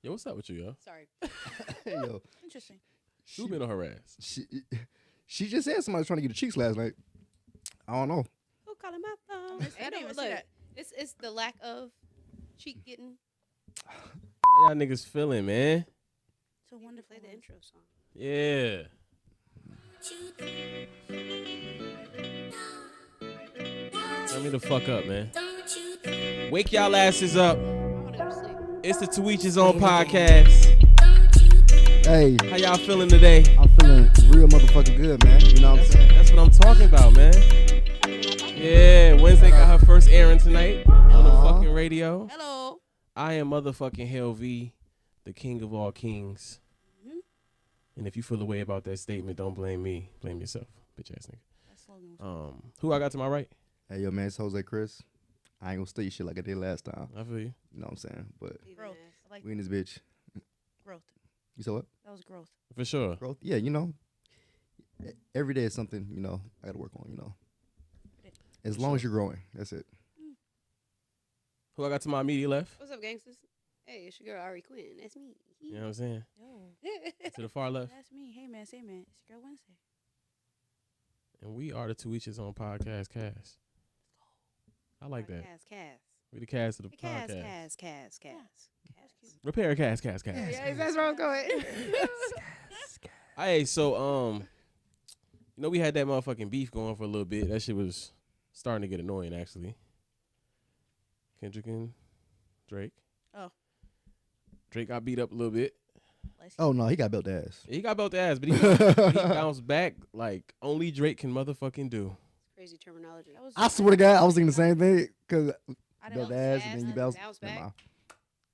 Yo, what's up with you, yo? Sorry. Yo, Interesting. Who been on her ass? she just said somebody was trying to get the cheeks last night. I don't know. Who calling my phone? I didn't even see that. It's the lack of cheek getting. How y'all niggas feeling, man? So wonderful. Play the intro song. Yeah. Turn me the fuck up, man. Wake y'all asses up. I want to go to sleep. It's the To Each His Own podcast. Hey, How y'all feeling today? I'm feeling real motherfucking good, man. You know what I'm saying? That's what I'm talking about, man. Yeah, Wednesday got her first airing tonight on the fucking radio. Hello. I am motherfucking HailVee, the king of all kings. And if you feel a way about that statement, don't blame me. Blame yourself, bitch ass nigga. That slogan was Who I got to my right? Hey, yo, man, it's JoseKris. I ain't gonna steal your shit like I did last time. I feel you. You know what I'm saying? But growth. I like we in this bitch. growth. You saw what? That was growth. For sure. Growth? Yeah, you know. Every day is something, you know, I gotta work on, you know. As long as you're growing. That's it. Who I got to my immediate left? What's up, gangsters? Hey, it's your girl Ari Quinn. That's me. You know what I'm saying? Yo, To the far left. that's me. Hey man, say man. It's your girl Wednesday. And we are the To Each His Own podcast cast. I like that. Cass. We the cast of the Cass. podcast. Cass. Repair cast. Yeah, that's where I'm going. Hey, so you know we had that motherfucking beef going for a little bit. That shit was starting to get annoying, actually. Kendrick and Drake. Oh. Drake got beat up a little bit. Oh, no, he got built ass. He got built ass, but he bounced back like only Drake can motherfucking do. Crazy terminology. I swear to God, I was thinking the same thing. Because I built didn't, ass and then you bounce bounce never back. mind.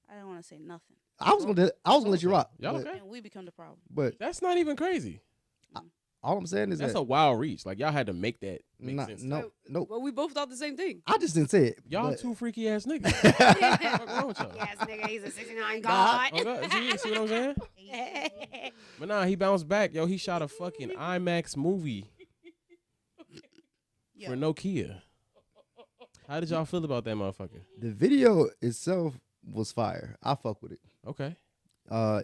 I didn't want to say nothing. I was gonna let you rock. Y'all but, okay? And we become the problem. but That's not even crazy. all I'm saying is That's that a wild reach. Like y'all had to make that make nah, sense. no. Well, we both thought the same thing. I just didn't say it. Y'all but- two freaky ass niggas. What's wrong with y'all? Yes, nigga, he's a 69 God. Oh, God. See what I'm saying? But nah, he bounced back. Yo, he shot a fucking IMAX movie Yo. for Nokia. How did y'all feel about that motherfucker? The video itself was fire. I fuck with it. Okay.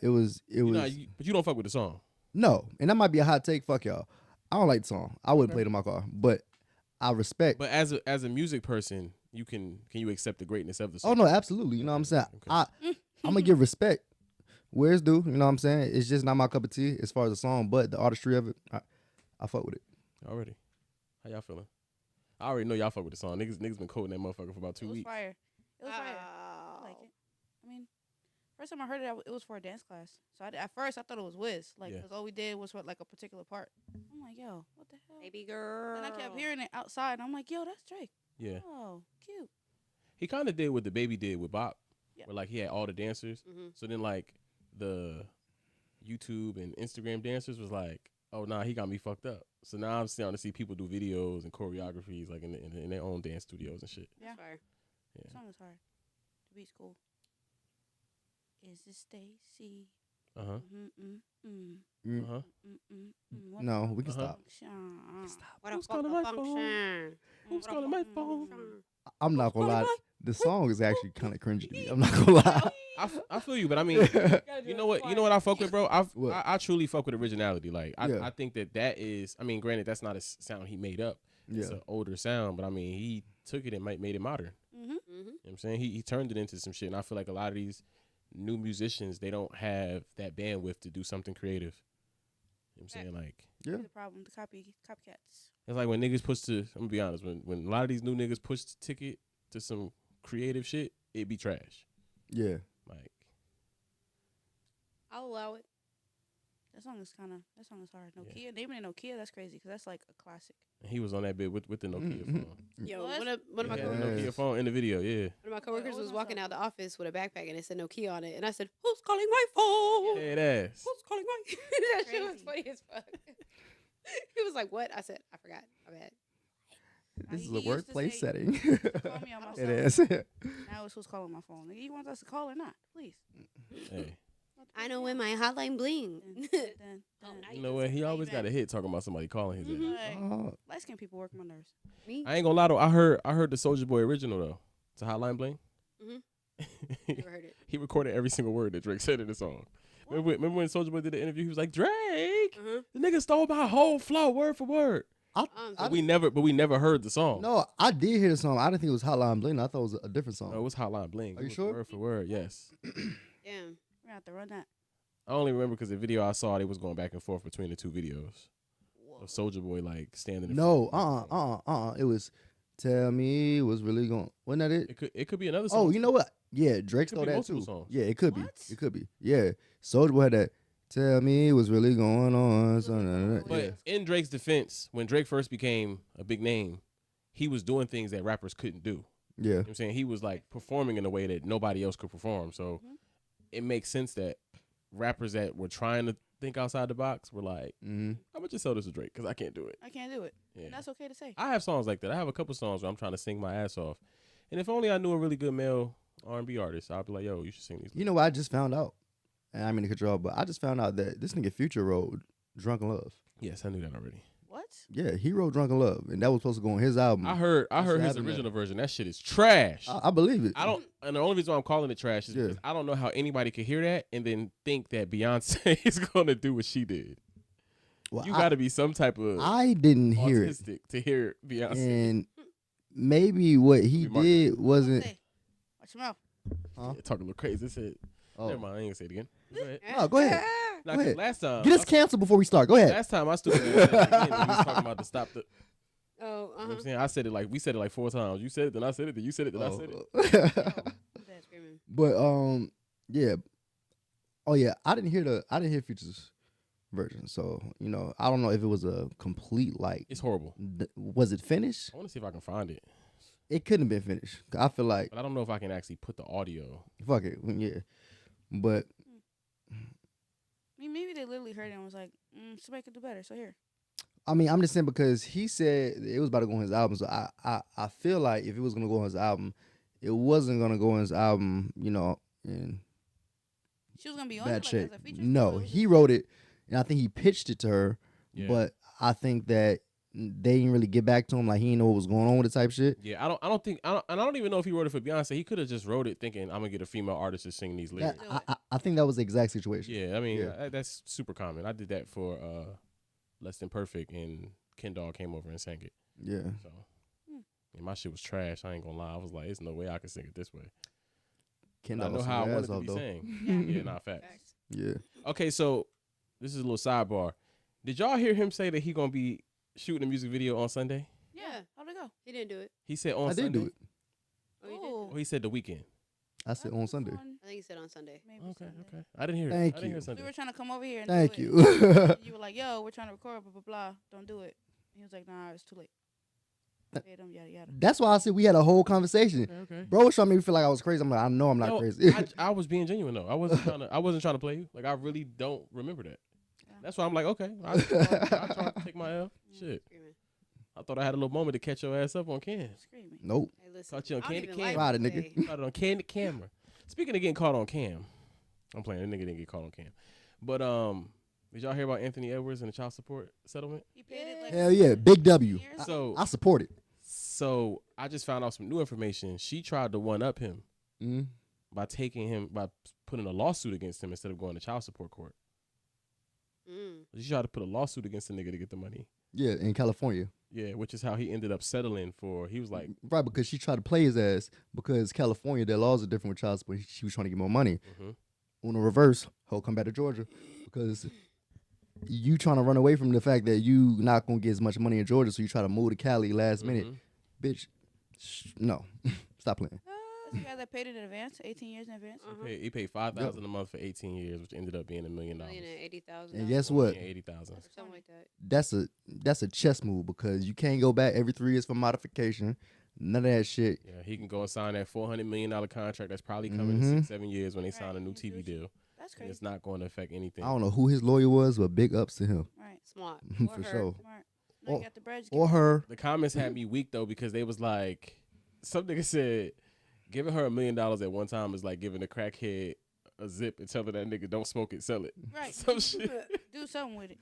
It was But you don't fuck with the song. no, and that might be a hot take. Fuck y'all. I don't like the song. I wouldn't play it in my car, but I respect. But as a music person, can you accept the greatness of the song? Oh no, absolutely. You know what I'm saying? Okay. I'm gonna give respect where it's due. You know what I'm saying? It's just not my cup of tea as far as the song, but the artistry of it, I fuck with it. Already. How y'all feeling? I already know y'all fuck with the song. Niggas been quoting that motherfucker for about 2 It was weeks. fire. It was fire. I like it. I mean, first time I heard it, it was for a dance class. So at first I thought it was Wiz, like, Yeah. because all we did was for like a particular part. I'm like, yo, what the hell? Baby girl. And I kept hearing it outside, and I'm like, yo, that's Drake. Yeah. Oh, cute. He kind of did what the Baby did with Bop, Yeah. where like he had all the dancers. So then like the YouTube and Instagram dancers was like, oh nah, he got me fucked up. So now I'm starting to see people do videos and choreographies like in their own dance studios and shit. Yeah. That's fire. The song is hard. The beat's cool. Is it Stacy? Uh huh. No, we can stop. What Who's a fuck calling my function. Who's calling my phone? I'm not gonna lie. The song is actually kind of cringy to me. I'm not gonna lie. I feel you, but I mean, you know what I fuck with, bro. What? I truly fuck with originality. Like Yeah. I think that is. I mean, granted, that's not a sound he made up. Yeah. It's an older sound, but I mean, he took it and made it modern. You know what I'm saying? He turned it into some shit, and I feel like a lot of these new musicians, they don't have that bandwidth to do something creative. You know what I'm saying? Like, Yeah. The problem, the copycats. it's like when niggas push to, I'm gonna be honest, when a lot of these new niggas push the ticket to some creative shit, it be trash. Yeah. Like, I'll allow it. That song is hard. Nokia, naming it Nokia, that's crazy, because that's like a classic. and he was on that bit with the Nokia phone. Yo, What? one of my He had the coworkers, Nokia phone in the video, yeah. one of my coworkers what was was walking that? out the office with a backpack and it said Nokia on it, and I said, "Who's calling my phone? Head ass. Who's calling my?" That shit was funny as fuck. He was like, "What?" I said, "I forgot. My bad." This He is a used to workplace say, setting. Call me on my It cell. is. Now it's who's calling my phone. Nigga, you want us to call or not? Please. Hey, I know when my hotline bling. Then, you know what? He always got a hit talking about somebody calling his ass. like, Oh, light skinned people work my nerves. Me? I ain't gonna lie though. I heard the Soulja Boy original though. It's a Hotline Bling. Never heard it. he recorded every single word that Drake said in the song. Remember when Soulja Boy did the interview? He was like, Drake, the nigga stole my whole flow word for word. But we never heard the song. No, I did hear the song. I didn't think it was Hotline Bling. I thought it was a different song. No, it was Hotline Bling. Are you sure? Word for word, yes. Damn. We're gonna have to run that. I only remember because the video I saw, they was going back and forth between the two videos. Of Soulja Boy like standing. It was Tell Me What's Really Going. Wasn't that it? It could be another song. Oh, you know what? Yeah, Drake stole that too. Songs. Yeah, it could be. What? It could be. Yeah, Soulja Boy had that. Tell me what's really going on. But in Drake's defense, when Drake first became a big name, he was doing things that rappers couldn't do. Yeah. You know what I'm saying? He was like performing in a way that nobody else could perform. So it makes sense that rappers that were trying to think outside the box were like, I'm going to just sell this to Drake because I can't do it. I can't do it. Yeah. And that's okay to say. I have songs like that. I have a couple songs where I'm trying to sing my ass off. And if only I knew a really good male R&B artist, I'd be like, yo, you should sing these. You know what I just found out? And I mean to control, but I just found out that this nigga Future wrote Drunken Love. Yes, I knew that already. What? Yeah, he wrote Drunken Love, and that was supposed to go on his album. I heard his original version. That shit is trash. I believe it. And the only reason why I'm calling it trash is because I don't know how anybody could hear that and then think that Beyonce is gonna do what she did. Well, you got to be some type of I didn't hear autistic to hear Beyonce. And maybe what he did wasn't. Watch your mouth. Huh? Yeah, talk a little crazy. Said, never mind. I ain't gonna say it again. Go ahead. No, go ahead. Nah, Go ahead. Last time, get us canceled before we start. Go ahead. Last time I stood again when he was talking about to stop the. Oh, You know what I'm saying? I said it like we said it like 4 times. You said it, then I said it, then you said it, then I said it. That's screaming. But yeah. Oh yeah, I didn't hear Future's version. So, you know, I don't know if it was a complete like It's horrible. Was it finished? I want to see if I can find it. It couldn't have been finished. I feel like But I don't know if I can actually put the audio. fuck it. Yeah. But I mean, maybe they literally heard it and was like, somebody could do better. So here. I mean, I'm just saying because he said it was about to go on his album. So I feel like if it was gonna go on his album, it wasn't gonna go on his album, you know, and She was gonna be on bad it, like, shit. as a feature. No, he wrote it, and I think he pitched it to her. Yeah. But I think that they didn't really get back to him. Like he didn't know what was going on with the type shit. Yeah, I don't even know if he wrote it for Beyonce. He could have just wrote it thinking I'm gonna get a female artist to sing these lyrics. I think that was the exact situation. Yeah, I mean that's super common. I did that for Less Than Perfect, and Ken Dog came over and sang it. Yeah. So and my shit was trash. I ain't gonna lie. I was like, there's no way I can sing it this way. Ken I Dog know how I wanted to be though. sang. Yeah, not facts. Yeah. Okay, so this is a little sidebar. Did y'all hear him say that he gonna be shooting a music video on Sunday? Yeah. How'd it go? He didn't do it. He said on I Sunday. did do it. Oh, you did? Or he said the weekend. I said on Sunday. I think he said on Sunday. Maybe Okay, Sunday. okay. I didn't hear it. Thank I didn't you. hear Sunday. We were trying to come over here and Thank do you. it. You were like, yo, we're trying to record, blah, blah, blah. Don't do it. He was like, nah, it's too late. Paid him, yada, yada. That's why I said we had a whole conversation. Okay. Bro was trying to make me feel like I was crazy. I'm like, I know I'm not No, crazy. I was being genuine though. I wasn't trying to play you. Like I really don't remember that. Yeah. That's why I'm like, okay, I tried to take my L. Shit. Screaming. I thought I had a little moment to catch your ass up on cam. Screaming. Nope. Hey, listen. Caught you on I don't candid even cam. like Tried it, the nigga. way- Caught it on candid camera. Speaking of getting caught on cam, I'm playing. That nigga didn't get caught on cam. But did y'all hear about Anthony Edwards and the child support settlement? He paid it like Hell yeah, big W. years. So I support it. So I just found out some new information. She tried to one up him by putting a lawsuit against him instead of going to child support court. She tried to put a lawsuit against the nigga to get the money. Yeah, in California. Yeah, which is how he ended up settling for. He was like, Right, because she tried to play his ass because California, their laws are different with child support. She was trying to get more money. On the reverse, he'll come back to Georgia because you trying to run away from the fact that you not going to get as much money in Georgia, so you try to move to Cali last minute. Bitch, no. Stop playing. That's the guy that paid it in advance, 18 years in advance. he paid $5,000 a month for 18 years, which ended up being $1 million. $1,080,000. And guess what? $80,000. Something like that. That's a chess move because you can't go back every 3 years for modification. None of that shit. Yeah, he can go and sign that $400 million contract that's probably coming in 6-7 years when they sign a new TV deal. That's And crazy. it's not going to affect anything. I don't know who his lawyer was, but big ups to him. Right. Smart. For sure. Smart. Now you got the bread. just Or give it- her. The comments had me weak though because they was like, some nigga said, giving her $1 million at one time is like giving a crackhead a zip and telling that nigga don't smoke it, sell it. Right. Some shit. Do something with it.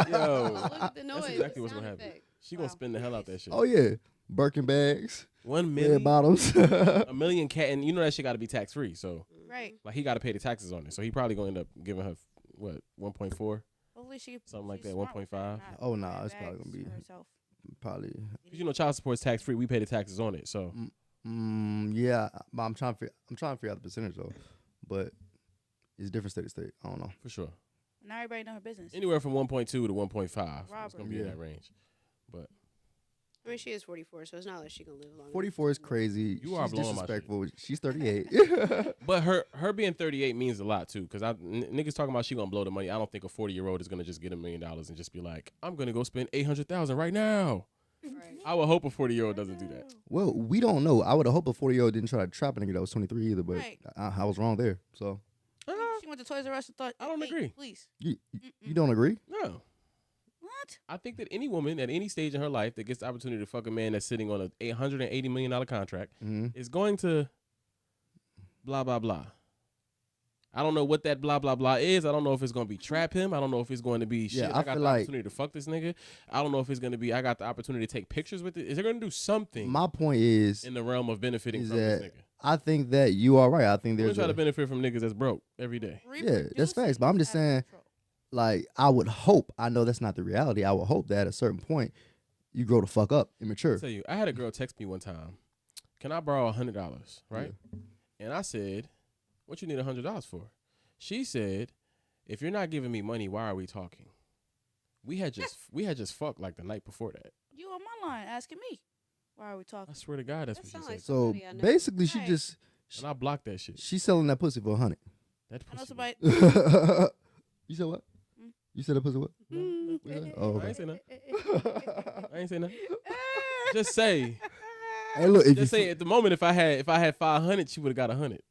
Yo, Look at the noise. that's exactly the what's sound gonna happen. effect. She gonna spend the hell out that shit. Oh yeah, Birkin bags, 1 red million, bottoms. a million cat, and you know that shit got to be tax free. So Right. like he got to pay the taxes on it. So he probably gonna end up giving her what 1.4, Hopefully she something like she's that, smart with 1.5. not Oh, nah, buying it's probably gonna bags be- for herself. Probably. Because you know child support's tax free. We pay the taxes on it. So Yeah, but I'm trying to figure out the percentage though, but it's different state to state. I don't know. for sure, Now everybody know her business. anywhere from 1.2 to 1.5. It's Robert. gonna be in Yeah. that range. But I mean, she is 44, so it's not like she gonna live long. 44 is crazy. You are She's blowing my shit. disrespectful. She's 38. But her being 38 means a lot too, because niggas talking about she gonna blow the money. I don't think a 40-year-old is gonna just get $1 million and just be like, I'm gonna go spend $800,000 right now. Right. I would hope a 40-year-old doesn't do that. Well, we don't know. I would have hoped a 40-year-old didn't try to trap a nigga that was 23 either, but Right. I was wrong there. So She went to Toys R Us and thought, I don't "Hey, agree. Please. you don't agree? No, What? I think that any woman at any stage in her life that gets the opportunity to fuck a man that's sitting on a $880 million contract Mm-hmm. is going to blah blah blah. I don't know what that blah blah blah is. I don't know if it's gonna be trap him. I don't know if it's going to be shit. Yeah, I I got feel the like- opportunity to fuck this nigga. I don't know if it's gonna be I got the opportunity to take pictures with it. Is they gonna do something My point is in the realm of benefiting is from this that nigga? I think that you are right. I think We there's try to a, benefit from niggas that's broke every day. that's facts, but I'm just Reproducing saying- out of control. like I would hope. I know that's not the reality. I would hope that at a certain point you grow the fuck up and mature. I'll tell you, I had a girl text me one time, can I borrow $100? Right? And I said, what you need $100 for? She said, if you're not giving me money, why are we talking? We had just fucked like the night before that. You on my line asking me. Why are we I talking? swear to God, that's That what she sound said. like So somebody I know. basically, she Right. just And I blocked that shit. she's selling that pussy for $100. That I know pussy. somebody. You said what? Mm. You said that pussy what? Mm. What you said? Oh, I okay. ain't say nothing. I ain't say nothing. Just say. Hey, look, if Just say at the moment if I had 500, she would have got 100.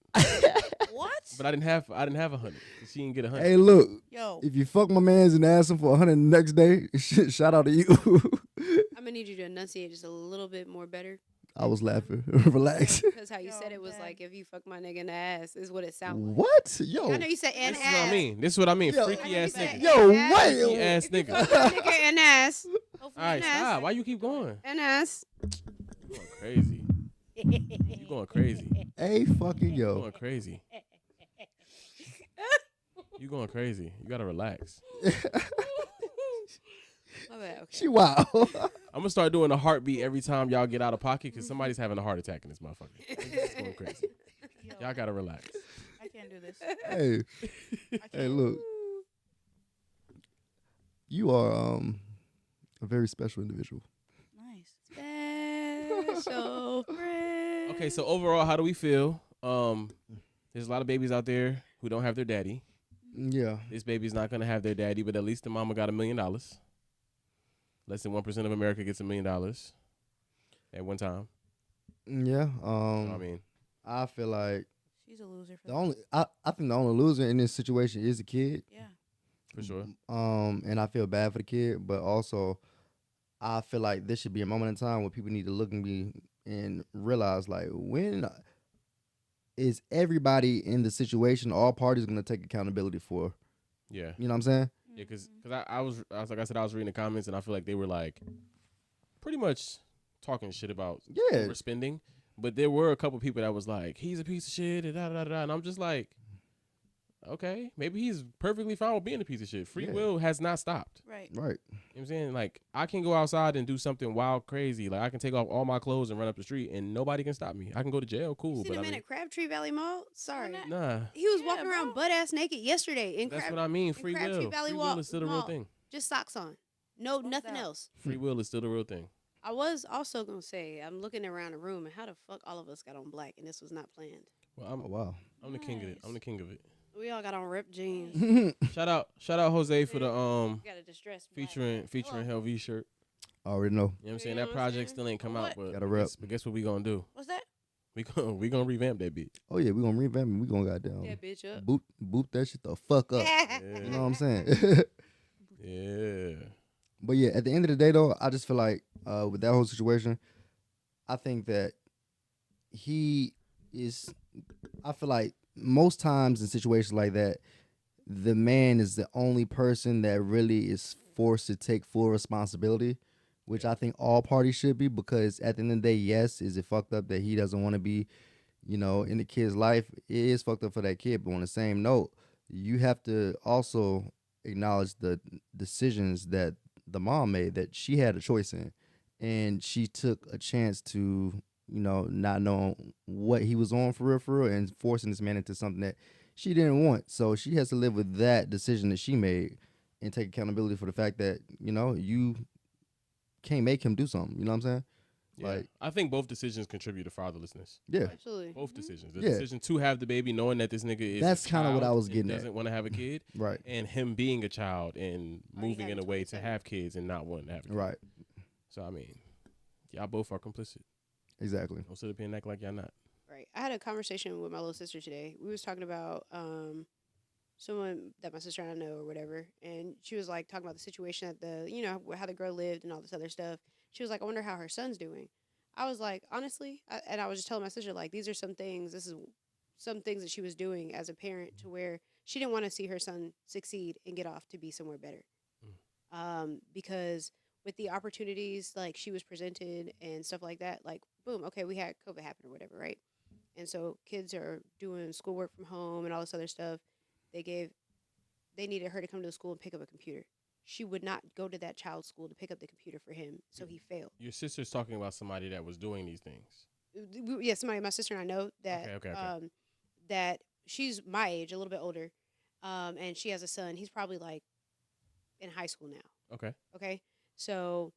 What? But I didn't have 100. So she didn't get 100. hey, look, Yo. if you fuck my man's and ask him for 100 the next day, shit, shout out to you. I'm gonna need you to enunciate just a little bit more better. I was laughing. Relax. Because how you Yo, said it was man. like, if you fuck my nigga in the ass, is what it sounded like. What? Yo. I know you said and This is ass. what I mean. This is what I mean. Yo. Freaky ass I know you nigga. said Yo, and ass. Freaky wait. ass If you nigga. fuck my nigga and ass. Hopefully All right, and ass. stop. Why you keep going? And ass. You going crazy. You going crazy. Hey, fucking You yo. going crazy. You going crazy. You gotta relax. My bad. Okay. She wild. I'm gonna start doing a heartbeat every time y'all get out of pocket because somebody's having a heart attack in this motherfucker. It's going crazy. Yo, Y'all gotta relax. I can't do this. Hey, I can't. hey, look. You are a very special individual. Nice. Special friend. Okay, so overall, how do we feel? There's a lot of babies out there who don't have their daddy. Yeah. This baby's not gonna have their daddy, but at least the mama got $1 million. Less than 1% of America gets $1 million at one time. Yeah. I mean, I feel like She's a loser for the that. only I think the only loser in this situation is the kid. Yeah. for sure. And I feel bad for the kid, but also I feel like this should be a moment in time where people need to look at me and realize, like, when is everybody in the situation, all parties, going to take accountability for? Yeah. You know what I'm saying? Yeah, because I was like I said, I was reading the comments and I feel like they were like pretty much talking shit about Yeah. overspending. But there were a couple people that was like, he's a piece of shit, and da da da da. And I'm just like, okay, maybe he's perfectly fine with being a piece of shit. Free Yeah. will has not stopped. Right. Right. You know what I'm saying? Like, I can go outside and do something wild, crazy. Like, I can take off all my clothes and run up the street, and nobody can stop me. I can go to jail, cool. Seen But a I man mean, at Crabtree Valley Mall? Sorry. that? nah, He was Yeah, walking around bro. butt ass naked yesterday in that's Crab. what I mean. in Free Crabtree will. Valley Free Mall- will is still the real Mall. thing. Just socks on. No, Fuck nothing that. else. Free will is still the real thing. I was also gonna say, I'm looking around the room and how the fuck all of us got on black and this was not planned. Well, Oh, wow. I'm the king of it. I'm the Nice. king of it. We all got on ripped jeans. Shout out Jose for the Got a distressed black featuring HailVee shirt. I already know. You know what I'm saying? You know That what I'm project saying? still ain't come What? out, but Gotta rep. guess what we gonna do? What's that? We gonna revamp that beat. Oh, yeah, we going to revamp it. We going to goddamn that bitch up. boot that shit the fuck up. Yeah. You know what I'm saying? Yeah. But yeah, at the end of the day, though, I just feel like with that whole situation, I think that he is. I feel like most times in situations like that, the man is the only person that really is forced to take full responsibility which I think all parties should be, because at the end of the day, yes, is it fucked up that he doesn't want to be, in the kid's life? It is fucked up for that kid. But on the same note, you have to also acknowledge the decisions that the mom made, that she had a choice in. And she took a chance to, not know what he was on for real, and forcing this man into something that she didn't want. So she has to live with that decision that she made and take accountability for the fact that, you can't make him do something. You know what I'm saying? Yeah. Like, I think both decisions contribute to fatherlessness. yeah. Absolutely. Both decisions. The Yeah. decision to have the baby, knowing that this nigga is That's kind of what I was getting at. doesn't want to have a kid, Right. and him being a child and moving having in a way to 27. have kids and not wanting to have a kid. Right. So I mean, y'all both are complicit. Exactly. Don't sit up here and act like y'all not. Right. I had a conversation with my little sister today. We was talking about someone that my sister and I know or whatever, and she was like talking about the situation at how the girl lived and all this other stuff. She was like, I wonder how her son's doing. I was like, honestly, and I was just telling my sister, like, these are some things. This is some things that she was doing as a parent to where she didn't want to see her son succeed and get off to be somewhere better. Because with the opportunities like she was presented and stuff like that, like, boom, okay, we had COVID happen or whatever, right? And so kids are doing schoolwork from home and all this other stuff. They needed her to come to the school and pick up a computer. She would not go to that child's school to pick up the computer for him, so he failed. Your sister's talking about somebody that was doing these things. Yeah, somebody, my sister and I know that. Okay. That she's my age, a little bit older, and she has a son. He's probably like in high school now. Okay. Okay, so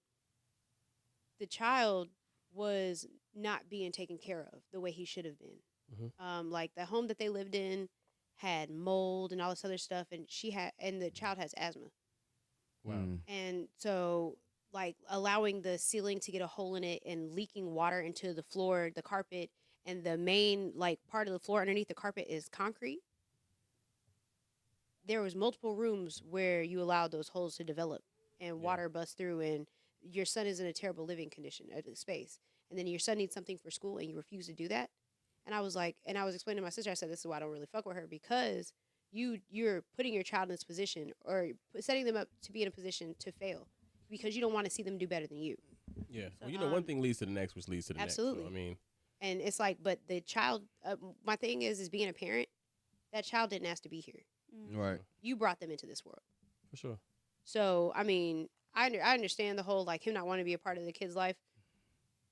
the child was not being taken care of the way he should have been. Mm-hmm. Like the home that they lived in had mold and all this other stuff, and the child has asthma. Wow. And so, like, allowing the ceiling to get a hole in it and leaking water into the floor, the carpet, and the main, like, part of the floor underneath the carpet is concrete. There was multiple rooms where you allowed those holes to develop and water bust through, and your son is in a terrible living condition, space. And then your son needs something for school, and you refuse to do that. And I was explaining to my sister, I said, this is why I don't really fuck with her, because you're putting your child in this position or setting them up to be in a position to fail because you don't want to see them do better than you. Yeah. Well, one thing leads to the next, which leads to the absolutely. next. So, I mean. And it's like, but the child, my thing is being a parent, that child didn't ask to be here. Right. You brought them into this world. For sure. So, I mean, I understand the whole, like, him not wanting to be a part of the kid's life.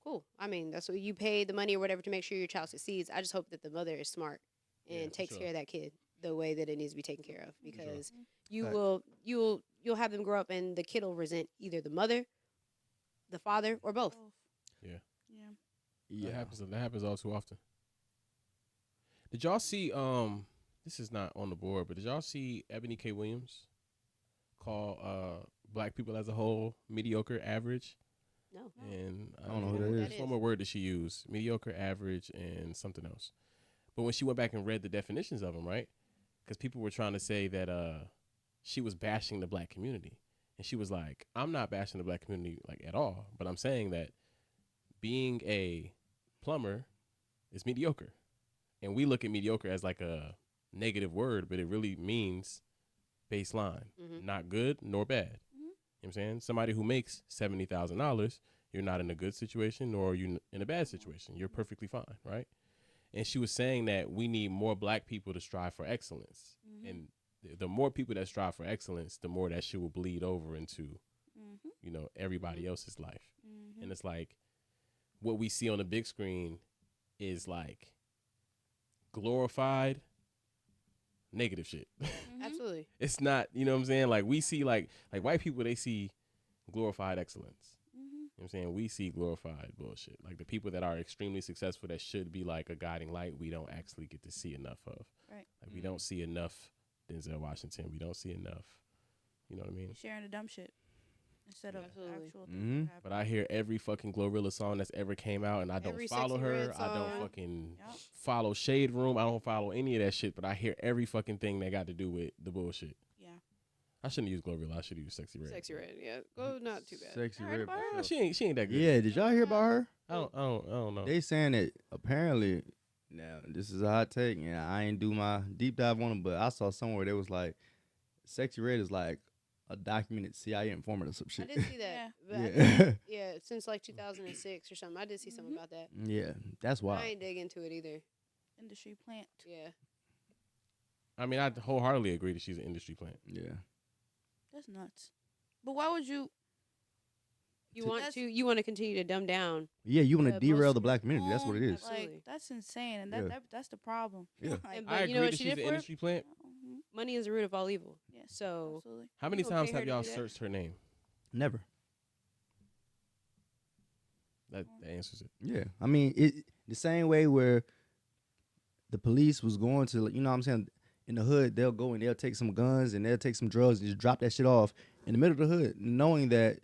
Cool. I mean, that's what you pay the money or whatever to make sure your child succeeds. I just hope that the mother is smart and takes care of that kid the way that it needs to be taken care of, because you'll have them grow up and the kid will resent either the mother, the father, or both. Yeah. That happens all too often. Did y'all see this is not on the board, but did y'all see Ebony K. Williams call black people as a whole mediocre, average? No. And I don't know who that is. One more word that she used: mediocre, average, and something else. But when she went back and read the definitions of them, right? Because people were trying to say that she was bashing the black community, and she was like, "I'm not bashing the black community like at all, but I'm saying that being a plumber is mediocre, and we look at mediocre as like a negative word, but it really means baseline, not good nor bad." You know what I'm saying? Somebody who makes $70,000, you're not in a good situation nor are you in a bad situation. You're perfectly fine, right? And she was saying that we need more black people to strive for excellence. And the more people that strive for excellence, the more that shit will bleed over into, everybody else's life. And it's like what we see on the big screen is like glorified negative shit. Absolutely. It's not, you know what I'm saying? Like we see like white people, they see glorified excellence. You know what I'm saying? We see glorified bullshit. Like the people that are extremely successful that should be like a guiding light, we don't actually get to see enough of. Right. Like we don't see enough Denzel Washington. We don't see enough, you know what I mean? Sharing the dumb shit instead of Absolutely. actual things. But I hear every fucking Glorilla song that's ever came out, and I don't Every follow Sexy her. Red I don't song. fucking follow Shade Room. I don't follow any of that shit, but I hear every fucking thing that got to do with the bullshit. Yeah. I shouldn't use Glorilla. I should use Sexy Red. Sexy Red, yeah. Go, not too bad. Sexy Red. She ain't that good. Yeah, did y'all hear about her? I don't know. They saying that apparently, now this is a hot take, and I ain't do my deep dive on it, but I saw somewhere they was like, Sexy Red is like a documented CIA informant or some I shit. did see that. But Yeah. yeah, since like 2006 or something. I did see something about that. Yeah, that's wild. I ain't dig into it either. Industry plant. Yeah. I mean, I wholeheartedly agree that she's an industry plant. Yeah. That's nuts. But why would you? You want to continue to dumb down. Yeah, you want to Yeah, derail most the black community. That's what it is. Absolutely. Like that's insane, and Yeah. that's the problem. Yeah. Like, And- I But you agree know what that she she's did an for it? industry plant. mhm. Money is the root of all evil. Yes, So absolutely. How many You okay times her have to y'all do that? searched her name? Never. That answers it. Yeah, I mean, the same way where the police was going to, you know what I'm saying, in the hood, they'll go and they'll take some guns and they'll take some drugs and just drop that shit off in the middle of the hood, knowing that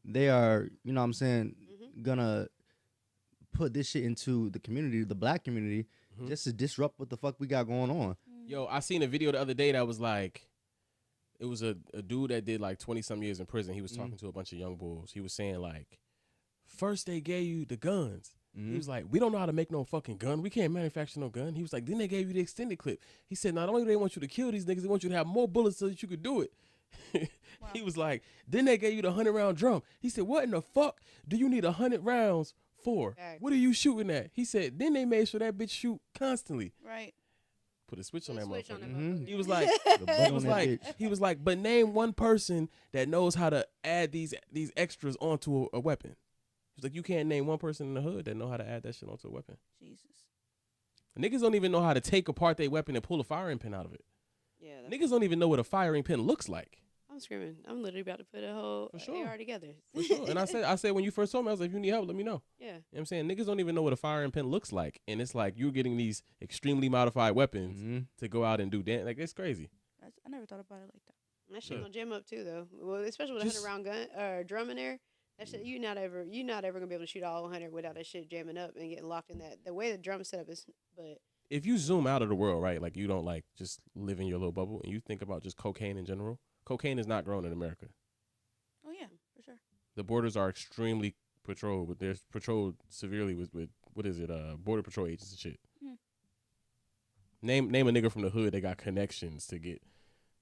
they are, you know what I'm saying, gonna put this shit into the community, the black community, Mhm. just to disrupt what the fuck we got going on. Yo, I seen a video the other day that was like, it was a dude that did like 20-some years in prison. He was talking to a bunch of young bulls. He was saying like, first they gave you the guns. He was like, we don't know how to make no fucking gun. We can't manufacture no gun. He was like, then they gave you the extended clip. He said, not only do they want you to kill these niggas, they want you to have more bullets so that you could do it. He was like, then they gave you the 100-round drum. He said, what in the fuck do you need 100 rounds for? Facts. What are you shooting at? He said, then they made sure that bitch shoot constantly. Right. Put a switch on Put a that switch on motherfucker. that motherfucker. He was like, The button he on was that like, bitch. he was like, but name one person that knows how to add these extras onto a weapon. He was like, you can't name one person in the hood that know how to add that shit onto a weapon. Jesus. Niggas don't even know how to take apart their weapon and pull a firing pin out of it. Yeah. Niggas don't even know what a firing pin looks like. I'm screaming. I'm literally about to put a whole For sure. AR together. For sure. And I said when you first told me, I was like, if you need help, let me know. Yeah. You know what I'm saying? Niggas don't even know what a firing pin looks like. And it's like you're getting these extremely modified weapons to go out and do damage. Like, it's crazy. I never thought about it like that. That shit Yeah. gonna jam up too, though. Well, especially with a Just- 100-round gun or drum in there. That shit, you're not ever gonna be able to shoot all 100 without that shit jamming up and getting locked in that. The way the drum setup is, but If you zoom out of the world, right, like you don't like just live in your little bubble and you think about just cocaine in general, cocaine is not grown in America. Oh yeah, for sure. The borders are extremely patrolled, but they're patrolled severely with what is it, border patrol agents and shit. Hmm. Name a nigga from the hood that got connections to get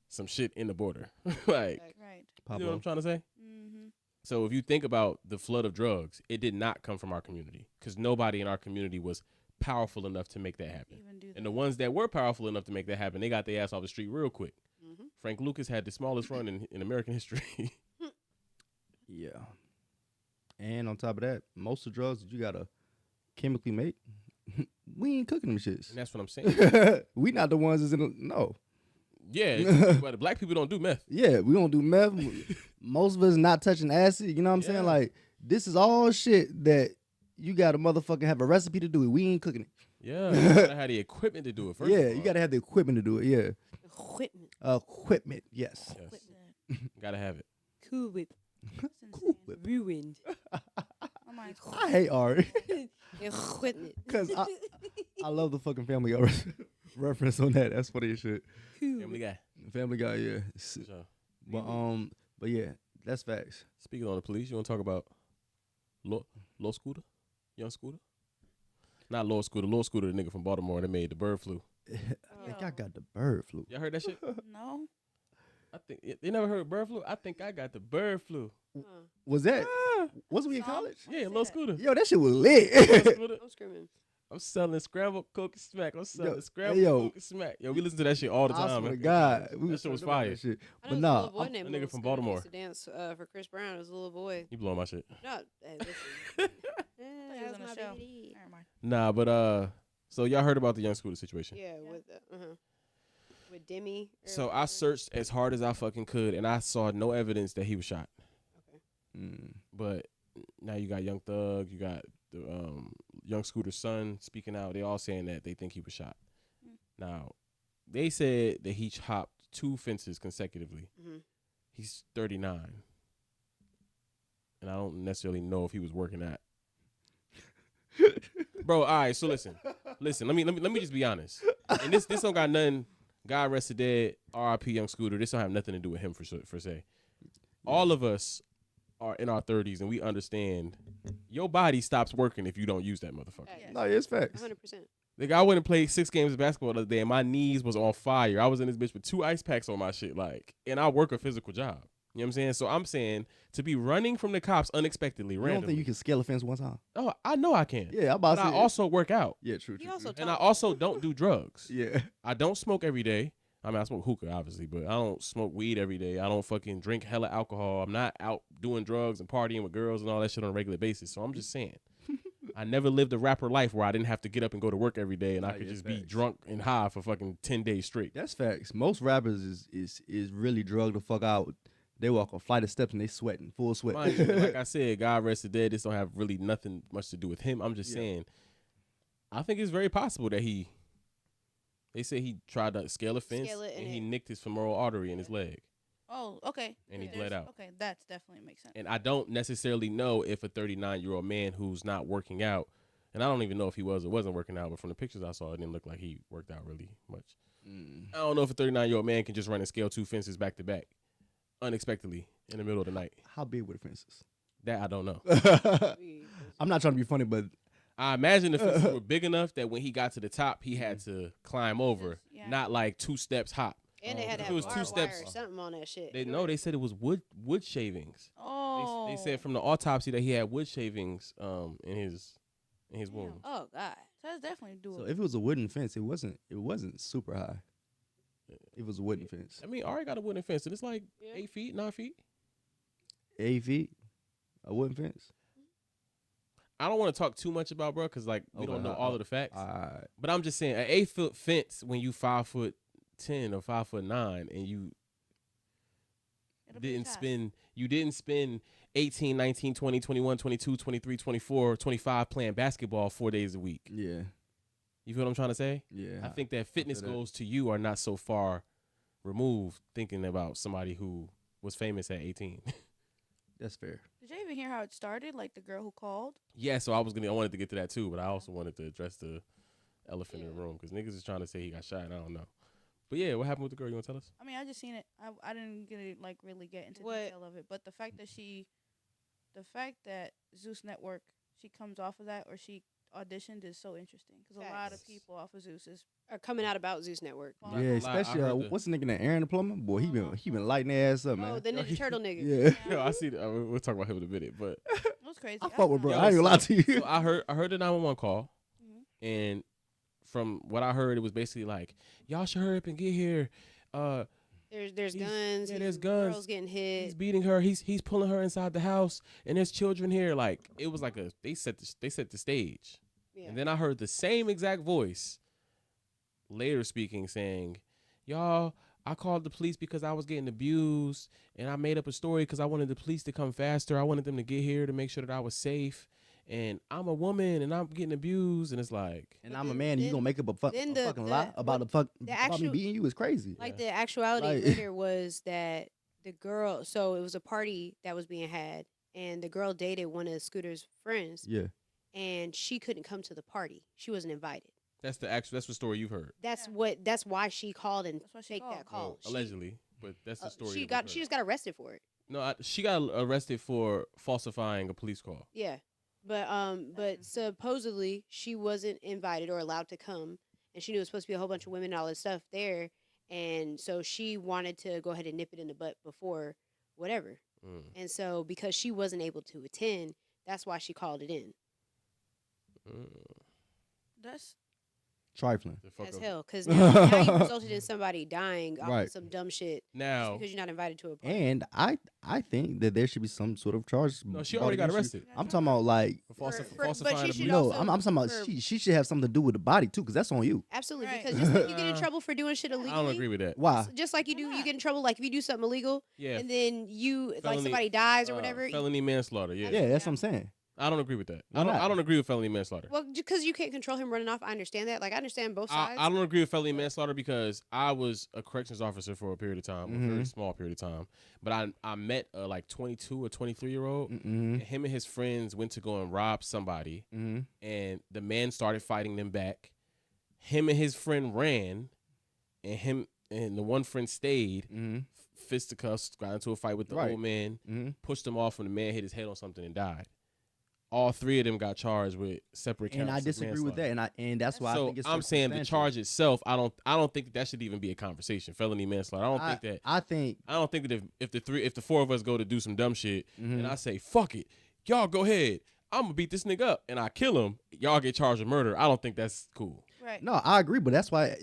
some shit in the border. Like, Like, Right. you know what I'm trying to say? Mm-hmm. So if you think about the flood of drugs, it did not come from our community because nobody in our community was powerful enough to make that happen. Even do that. And the ones that were powerful enough to make that happen, they got their ass off the street real quick. mhm. Frank Lucas had the smallest run in American history. Yeah. And on top of that, most of the drugs that you gotta chemically make, we ain't cooking them shits. And that's what I'm saying. We not the ones that's in the, no. Yeah, but black people don't do meth. Yeah, we don't do meth. Most of us not touching acid. You know what I'm Yeah. saying? Like, this is all shit that you gotta motherfucking have a recipe to do it. We ain't cooking it. Yeah, you gotta have the equipment to do it first. Yeah, of all. you gotta have the equipment to do it. Yeah. Equipment. Equipment, yes. Yes. That. Gotta have it. Cool whip. That's Cool insane. whip. Ruined. My mind's I hate Ari. Equipment. Because I love the fucking Family Guy reference on that. That's funny as shit. Cool. Family Guy. Family Guy, yeah. For sure. But yeah, that's facts. Speaking on the police, you want to talk about Low Scooter? Young Scooter? Not Low Scooter. Low Scooter, the nigga from Baltimore that made the bird flu. I think I Yo. got the bird flu. Y'all heard that shit? No. I think you never heard bird flu. I think I got the bird flu. Was that? Ah, Was we in Song? college? yeah, say Low that. Scooter. Yo, that shit was lit. Low Scooter. I'm screaming. I'm selling scrambled coke and smack. I'm selling Yo, scrambled hey, yo. coke and smack. Yo, we listen to that shit all the I time. swear to man. God, That shit was talking about fire. that shit. I But know nah, this little boy named a nigga Lil from Scooter. He Baltimore. used to dance for Chris Brown. It was a little boy. You blowing my shit. No, hey, listen. he That's was on my the show. baby. Never mind. Nah, but so y'all heard about the Young Scooter situation. Yeah, with Demi. or So I whatever. searched as hard as I fucking could, and I saw no evidence that he was shot. Mm. But now you got Young Thug, you got the Young Scooter's son speaking out. They all saying that they think he was shot. Mm. Now, they said that he hopped 2 fences consecutively. Mhm. He's 39, and I don't necessarily know if he was working at. Bro, all right. So listen. Let me just be honest. And this don't got nothing. God rest the dead. R.I.P. Young Scooter. This don't have nothing to do with him for say. All of us are in our 30s and we understand your body stops working if you don't use that motherfucker. Facts. Yeah. No, it's facts. 100%. Like I went and played 6 games of basketball the other day and my knees was on fire. I was in this bitch with 2 ice packs on my shit, like, and I work a physical job. You know what I'm saying? So I'm saying to be running from the cops unexpectedly, You randomly. don't think you can scale a fence one time? Oh, I know I can. Yeah, I'm about But to I say. also work out. Yeah, true. He also And I tall. also don't do drugs. Yeah. I don't smoke every day. I mean, I smoke hookah, obviously, but I don't smoke weed every day. I don't fucking drink hella alcohol. I'm not out doing drugs and partying with girls and all that shit on a regular basis. So I'm just saying. I never lived a rapper life where I didn't have to get up and go to work every day and I could just be facts. drunk and high for fucking 10 days straight. That's facts. Most rappers is really drugged the fuck out. They walk a flight of steps and they sweating, full sweat. Mind you, like I said, God rest the dead. This don't have really nothing much to do with him. I'm just saying, I think it's very possible that they say he tried to scale a fence and he nicked his femoral artery in his leg. Oh, okay. And he bled out. Okay, that's definitely makes sense. And I don't necessarily know if a 39-year-old man who's not working out, and I don't even know if he was or wasn't working out, but from the pictures I saw, it didn't look like he worked out really much. I don't know if a 39-year-old man can just run and scale 2 fences back to back unexpectedly in the middle of the night. How big were the fences? That I don't know. I'm not trying to be funny, but I imagine the fences were big enough that when he got to the top, he had to climb over, Yeah. not like 2 steps hop. And they had to If have it was barbed 2 steps, wire or something on that shit. They said it was wood shavings. Oh. They said from the autopsy that he had wood shavings in his wound. Oh God. So that's definitely doable. so if it was a wooden fence, it wasn't super high. It was a wooden fence. I mean, Ari got a wooden fence, and it's like Yeah. 8 feet, 9 feet. 8 feet, a wooden fence. I don't want to talk too much about, bro, because like we don't know all of the facts. Alright. But I'm just saying, an 8-foot fence when you 5'10" or 5'9", and you It'll be a task. didn't spend 18, 19, 20, 21, 22, 23, 24, 25 playing basketball 4 days a week. Yeah. You feel what I'm trying to say? Yeah. I think that fitness that. goals to you are not so far removed thinking about somebody who was famous at 18. That's fair. Did you even hear how it started? Like the girl who called? Yeah, so I wanted to get to that too, but I also wanted to address the elephant in the room because niggas is trying to say he got shot and I don't know. But yeah, what happened with the girl? You want to tell us? I mean, I just seen it. I didn't get to, like really get into What? detail of it, but the fact that Zeus Network, she comes off of that or she auditioned is so interesting because a lot of Facts. people off of Zeus is Are coming out about Zeus Network. Not gonna Yeah, lie, especially I heard what's the nigga named Aaron the plumber? Boy, he been lighting their ass up, man. Oh, the Ninja Turtle nigga. Yeah. Yo, I see. We'll talk about him in a minute, but it was crazy. I fuck with bro. Yo, I ain't gonna lie to you. so I heard the 911 call, Mhm. and from what I heard, it was basically like, y'all should hurry up and get here. There's He's- guns. yeah, there's guns. Girls getting He's hit. beating her. He's pulling her inside the house, and there's children here. Like it was like they set the stage, Yeah. and then I heard the same exact voice later speaking, saying, "Y'all, I called the police because I was getting abused, and I made up a story because I wanted the police to come faster. I wanted them to get here to make sure that I was safe." And I'm a woman and I'm getting abused, and it's like, And But I'm a then- man, and you then- gonna make up a then fucking lie about about me actual- beating you is crazy. Like the actuality Like- later was that the girl. So it was a party that was being had, and the girl dated one of Scooter's friends, Yeah. and she couldn't come to the party. She wasn't invited. that's the story you've heard. That's Yeah. That's why she called and That's why she faked that call. Well, allegedly, but that's the story. She that got we've she heard. just got arrested for it. No, she got arrested for falsifying a police call. Yeah, but supposedly she wasn't invited or allowed to come, and she knew it was supposed to be a whole bunch of women and all this stuff there, and so she wanted to go ahead and nip it in the butt before whatever. Mm. And so because she wasn't able to attend, that's why she called it in. that's Trifling. The fuck As up. hell, because now you resulted in somebody dying off Right. of some dumb shit just Now, because you're not invited to a party. And I think that there should be some sort of charge. no, she brought already got against you. arrested I'm talking about like for For- falsifying but a she should police no, also- I'm talking about for- she should have something to do with the body too, because that's on you. Absolutely, Right. because just like you get in trouble for doing shit illegally. I don't agree with that. Why? Just like you Why do, you not? get in trouble. Like if you do something illegal, Yeah, and then you like Felony- somebody dies or whatever. felony manslaughter. Yeah. Yeah, that's what I'm saying. I don't agree with that. Why I not? don't agree with felony manslaughter. Well, because you can't control him running off. I understand that. Like I understand both sides. I don't agree with felony manslaughter because I was a corrections officer for a period of time, a very Mhm. small period of time. But I met a like 22 or 23-year-old. Mm-hmm. And him and his friends went to go and rob somebody, Mm-hmm. and the man started fighting them back. Him and his friend ran, and the one friend stayed. Mm-hmm. Fisticuffs, got into a fight with the Right. old man, Mm-hmm. pushed him off, and the man hit his head on something and died. all three of them got charged with separate counts. And I disagree with manslaughter. that, and that's why I So think it's I'm saying the circumstantial. charge itself, I don't think that should even be a conversation. Felony manslaughter. I don't think that if the four of us go to do some dumb shit and I say fuck it, y'all go ahead, I'm gonna beat this nigga up and I kill him, y'all get charged with murder. I don't think that's cool. Right. No, I agree, but that's why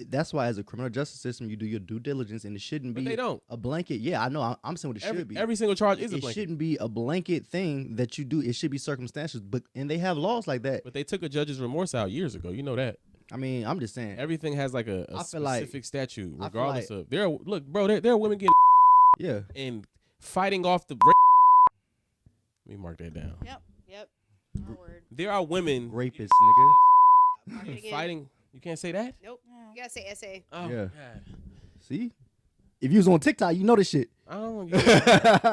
as a criminal justice system, you do your due diligence, and it shouldn't But be they don't. a blanket. Yeah, I know. I'm saying what it should be. Every single charge is a It blanket. shouldn't be a blanket thing that you do. It should be circumstantial, and they have laws like that. But they took a judge's remorse out years ago. You know that. I mean, I'm just saying. Everything has like a I feel like- specific statute, I feel regardless like- of. There are women getting Yeah. and fighting off the. Let me mark that down. Yep. Our word. There are women Rapist, nigga. Mark it again. fighting. You can't say that. Nope. Yeah. You gotta say essay. Oh, Yeah. God. See? If you was on TikTok, you know this shit. I don't.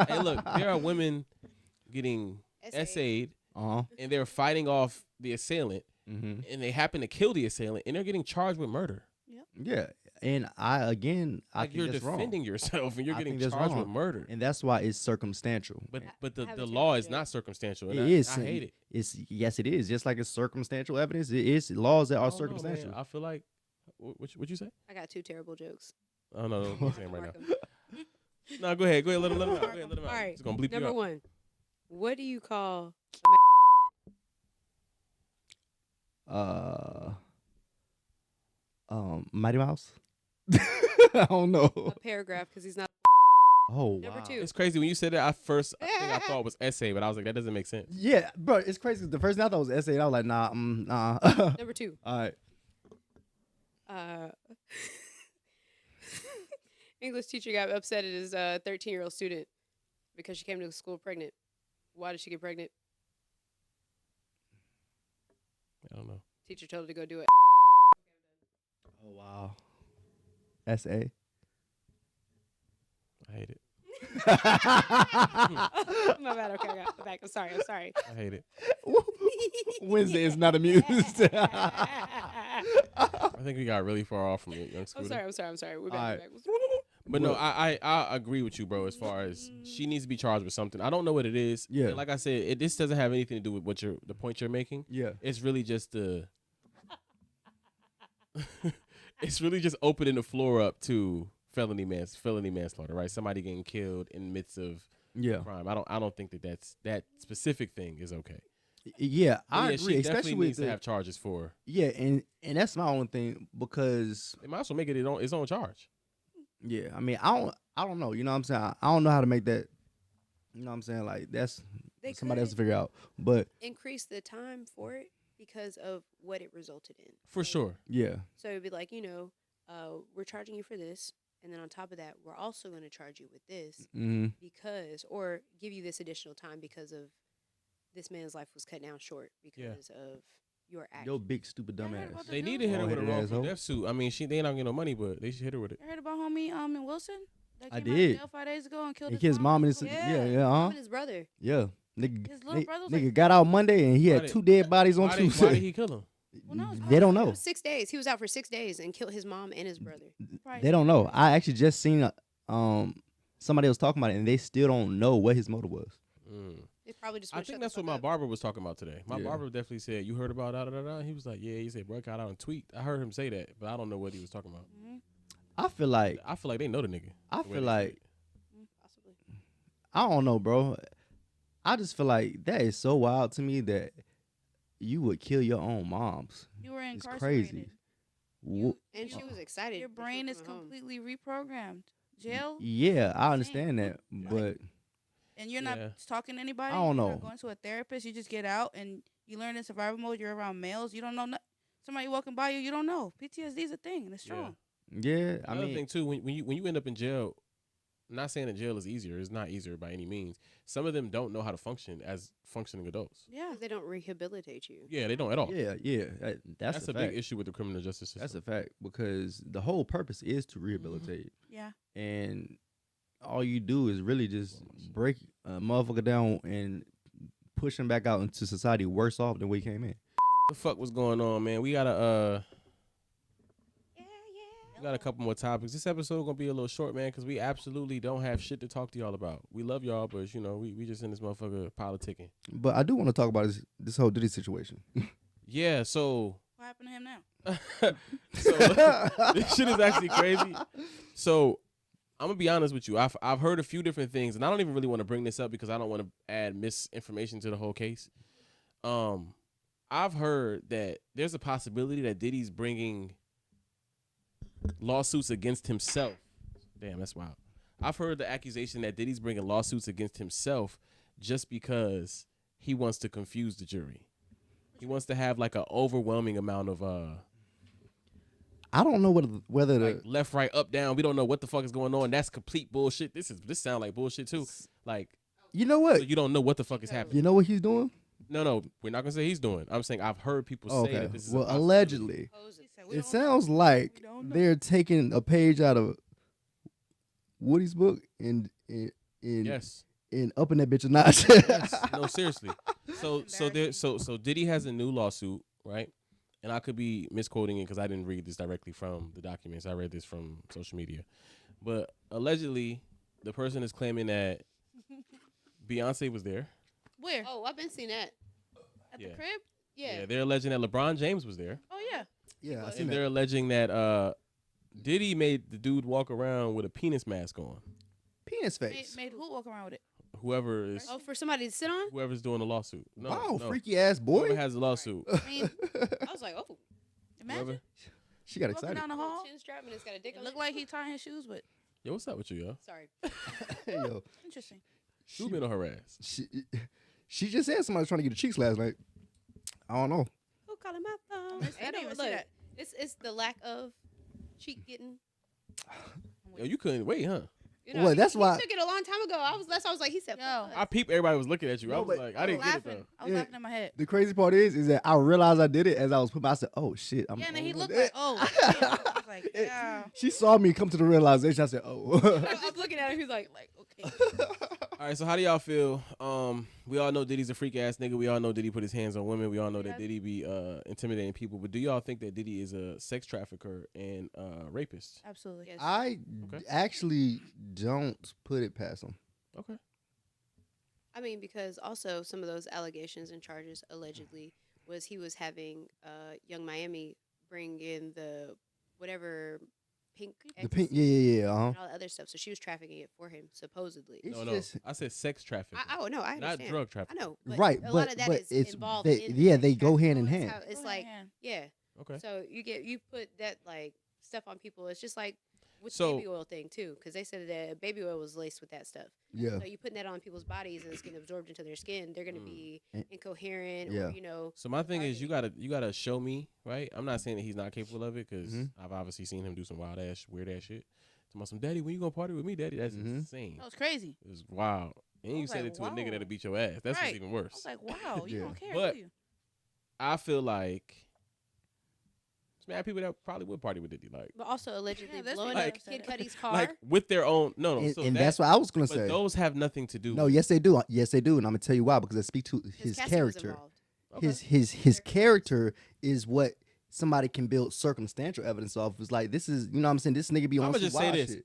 Hey, look, there are women getting Essay. essayed, Uh-huh. and they're fighting off the assailant, Mm-hmm. and they happen to kill the assailant, and they're getting charged with murder. Yeah. And I Like think you're that's defending wrong. yourself, and you're I getting think that's charged with wrong. murder. And that's why it's circumstantial. But I the have a the terrible law is joke. not circumstantial. It And is. I hate it. Yes, it is. Just like it's circumstantial evidence, it is laws that I are don't know, man. circumstantial. I feel like what you say? I got two terrible jokes. Oh no, I'm saying right Mark now. 'em. No, go ahead, let him out. Go ahead, let him out. All right. It's gonna bleep Number you out. one. What do you call Mighty Mouse. I don't know. a paragraph because he's not. Oh, Number wow. two. It's crazy when you said that. I thought it was essay, but I was like, that doesn't make sense. Yeah, bro, it's crazy. The first thing I thought was essay, and I was like, nah. Number two. All right. English teacher got upset at his 13-year-old student because she came to school pregnant. Why did she get pregnant? I don't know. Teacher told her to go do it. Oh, wow. SA. I hate it. My bad. Okay, I got it back. I'm sorry. I hate it. Wednesday is not amused. I think we got really far off from it, young I'm Scooter. sorry. We're All back. right. But no, I agree with you, bro. As far as she needs to be charged with something, I don't know what it is. Yeah. And like I said, this doesn't have anything to do with the point you're making. Yeah. It's really just it's really just opening the floor up to felony manslaughter, right? Somebody getting killed in the midst of Yeah. crime. I don't think that specific thing is okay. Yeah, But I yeah, agree. she Especially definitely with needs to have charges for. yeah, and that's my only thing because They might also make it its own charge. yeah, I mean I don't know. You know what I'm saying? I don't know how to make that. You know what I'm saying? Like that's They somebody else to could figure out. But increase the time for it because of what it resulted in. For Like, sure. yeah, So it'd be like, we're charging you for this, and then on top of that, we're also going to charge you with this because, or give you this additional time because of this man's life was cut down short because of your act. yo, big stupid dumb I heard ass. about the They dude. need to hit her with a Bald-headed wrongful asshole. death suit. I mean, they ain't getting no money, but they should hit her with it. I heard about homie in Wilson. That I came out of did. jail 5 days ago and killed And his his mom and his Yeah. yeah, Him and his brother. yeah. Nigga, His little brother was nigga like- got out Monday and he Why had did- 2 dead bodies on Why did Tuesday. he kill him? Who knows? They don't It know. was 6 days. He was out for 6 days and killed his mom and his brother. They don't know. I actually just seen somebody was talking about it and they still don't know what his motive was. They probably just. I wanna think shut that's the what fuck my up. barber was talking about today. My Yeah. barber definitely said, "You heard about da da da da." He was like, "Yeah." He said, "Bro, got out and tweet." I heard him say that, but I don't know what he was talking about. I feel like I feel like they know the nigga. I the way feel they like say it. Possibly. I don't know, bro. I just feel like that is so wild to me that you would kill your own moms. You were It's incarcerated. crazy. You- And she was excited. Your that she brain was is coming home. completely reprogrammed. Jail, Yeah, I understand that, Yeah. but and you're Yeah. not talking to anybody. I don't You're know. not going to a therapist. You just get out and you learn in survival mode. You're around males. You don't know. Somebody walking by you, you don't know. PTSD is a thing, and it's Yeah. strong. yeah, I Another mean, thing too, when you end up in jail, I'm not saying that jail is easier. It's not easier by any means. Some of them don't know how to function as functioning adults. Yeah. 'Cause they don't rehabilitate you. Yeah, they don't at all. yeah, that's a a fact. big issue with the criminal justice system. That's a fact because the whole purpose is to rehabilitate, Yeah. and all you do is really just break a motherfucker down and push him back out into society worse off than we came in. What the fuck was going on, man? We gotta We got a couple more topics. This episode gonna be a little short, man, because we absolutely don't have shit to talk to y'all about. We love y'all, but you know, we just in this motherfucker politicking. But I do want to talk about this whole Diddy situation. Yeah, so What happened to him now? so this shit is actually crazy. So I'm gonna be honest with you. I've heard a few different things, and I don't even really want to bring this up because I don't want to add misinformation to the whole case. I've heard that there's a possibility that Diddy's bringing lawsuits against himself. Damn, that's wild. I've heard the accusation that Diddy's bringing lawsuits against himself just because he wants to confuse the jury. He wants to have like an overwhelming amount of I don't know whether like left, right, up, down. We don't know what the fuck is going on. That's complete bullshit. This sound like bullshit too. Like, you know what? so you don't know what the fuck is happening. You know what he's doing? No, we're not gonna say he's doing. I'm saying I've heard people say that this is well, allegedly. He said, "We It don't know. sounds like We don't know." they're taking a page out of Woody's book and Yes. upping that bitch a notch. Yes. No, seriously. So embarrassing. Diddy has a new lawsuit, right? And I could be misquoting it because I didn't read this directly from the documents. I read this from social media. But allegedly, the person is claiming that Beyonce was there. Where? Oh, I've been seeing that. At yeah. the crib? Yeah. They're alleging that LeBron James was there. Oh yeah. Yeah, I seen And that. they're alleging that Diddy made the dude walk around with a penis mask on. Penis Made, face. made who walk around with it? Whoever is Oh, for somebody to sit on? whoever's doing the lawsuit. No, Wow, no. freaky ass Whoever boy. has the lawsuit. I mean, I was like, oh, Imagine. Whoever. She got Walking excited. down the little hall. chin strap and it's got a dick It on looked it. like he tying his shoes, but Yo, what's up with you, yo? Sorry. Hey, yo, interesting. Who been on her ass? she just said somebody was trying to get her cheeks last night. I don't know. Who calling my phone? I Ain't didn't no- even see look, that. it's the lack of cheek getting. Yo, you couldn't wait, huh? You Well, that's he why- took it a long time ago. I was like, he said, Yo. fuck I peeped. Everybody was looking at you. I No, was but like, I I didn't was get it laughing. though. I was Yeah. laughing in my head. The crazy part is that I realized I did it as I was putting. I said, "Oh shit!" I'm Yeah, and then the he only looked one like, that- oh, shit. I was like, yeah. She saw me come to the realization. I said, "Oh." I was looking at him. He's like, Okay. All right, so how do y'all feel? We all know Diddy's a freak ass nigga. We all know Diddy put his hands on women. We all know that Diddy be intimidating people. But do y'all think that Diddy is a sex trafficker and rapist? Absolutely. yes. I Okay. actually don't put it past him. Okay. I mean, because also some of those allegations and charges allegedly was he was having Young Miami bring in the whatever pink, The pink, yeah. and all the other stuff. So she was trafficking it for him, supposedly. It's No. just- I said sex trafficking. Oh no, I not understand. drug I trafficking. know, but Right, a lot but- of that but is it's- involved. they- in yeah, the they sex go hand trafficking. in So hand. how it's Go like, hand. yeah. Okay. So you put that like stuff on people. It's just like with So- the baby oil thing too, because they said that baby oil was laced with that stuff. Yeah. So you putting that on people's bodies and it's getting absorbed into their skin. They're gonna be And- incoherent, Yeah. or So my thing is, you targeted. gotta show me, right? I'm not saying that he's not capable of it because Mhm. I've obviously seen him do some wild ass, weird ass shit. To some daddy, when you gonna party with me, daddy? That's Mhm. insane. That was crazy. It was wild. And I you was said like, it to a nigga wow. that'll beat your ass. That's what's Right. even I worse. was like, wow, you Yeah. don't care, But- do you? I feel like there's mad people that probably would party with Diddy, like But also allegedly there's blowing people up that Kid said it. Cudi's car. like with their own. No. And, So and that's what I was gonna But say. those have nothing to do. No, with yes they do. Yes they do, and I'm gonna tell you why because I speak to his casting was character. involved. Okay. His character is what somebody can build circumstantial evidence off. It's like this is, you know what I'm saying? This nigga be on I'ma some just say wild this. shit.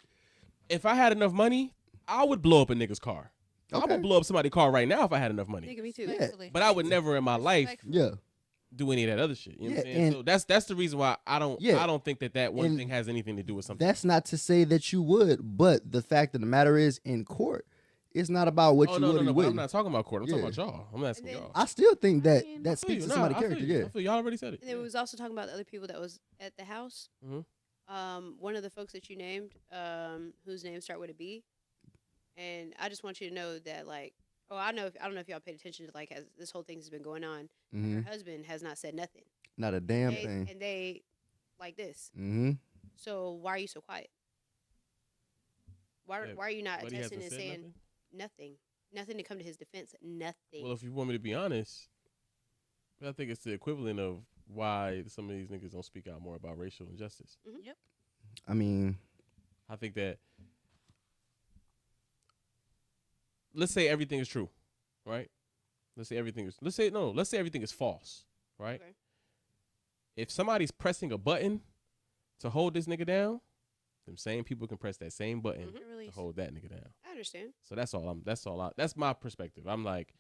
If I had enough money, I would blow up a nigga's car. I Okay. would blow up somebody's car right now if I had enough money. Nigga, me too. Yeah. Respectfully. But I would never in my life Yeah. do any of that other shit. You know what I'm Yeah, saying? and- So that's the reason why I don't think that one And thing has anything to do with something. That's not to say that you would, but the fact of the matter is, in court, it's not about what Oh you no, would no, or no! you But I'm wouldn't. not talking about court. I'm talking Yeah. about y'all. I'm asking And then- y'all. I still think that mean, that I feel speaks you. to Nah, somebody's I feel character. you. Yeah. I feel y'all already said it. And then we was also talking about the other people that was at the house. Mhm. One of the folks that you named, whose name start with a B, and I just want you to know that like, I don't know if y'all paid attention to like as this whole thing has been going on. hmm Her husband has not said nothing. Not a damn They- thing. And they like this. hmm So why are you so quiet? Why Yeah, are you not But he attesting hasn't and said saying nothing? nothing to come to his defense? Nothing. Well, if you want me to be honest, I think it's the equivalent of why some of these niggas don't speak out more about racial injustice. I mean, I think that let's say everything is true, right? Let's say everything is false, right? Okay. If somebody's pressing a button to hold this nigga down, them same people can press that same button Mhm. to hold that nigga down. I understand. So that's my perspective. I'm like,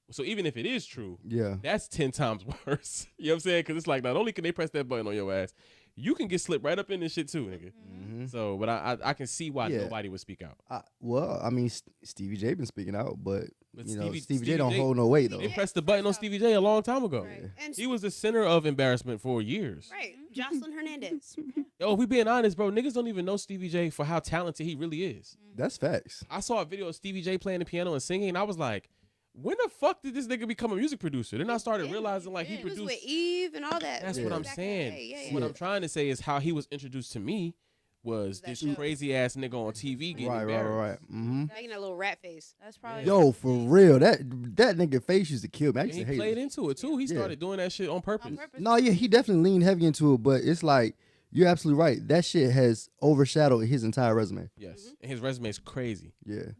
so even if it is true, Yeah. that's 10 times worse. You know what I'm saying? Because it's like, not only can they press that button on your ass, you can get slipped right up in this shit too, nigga. Mm-hmm. So, but I can see why Yeah. nobody would speak out. Well, I mean, Stevie J been speaking out, but you know, Stevie J Stevie don't J- hold no weight though. They pressed the button on Stevie J a long time ago. Right. And He was the center of embarrassment for years. right. Jocelyn Hernandez. Yo, if we being honest, bro, niggas don't even know Stevie J for how talented he really is. That's facts. I saw a video of Stevie J playing the piano and singing, and I was like, when the fuck did this nigga become a music producer? Then I started realizing like he He was produced. with Eve and all that. That's Yeah. what I'm back in the saying. day. Yeah, What yeah. I'm trying to say is how he was introduced to me was That this show. crazy ass nigga on TV getting Right. embarrassed. Mm-hmm. Making that little rat face. That's probably Yo, for real, that nigga face used to kill me. I And used he to hate played it. into it too. He Yeah. started doing that shit on purpose. on purpose. No, yeah, he definitely leaned heavy into it, but it's like you're absolutely right. That shit has overshadowed his entire resume. Yes, and his resume is crazy. Yeah.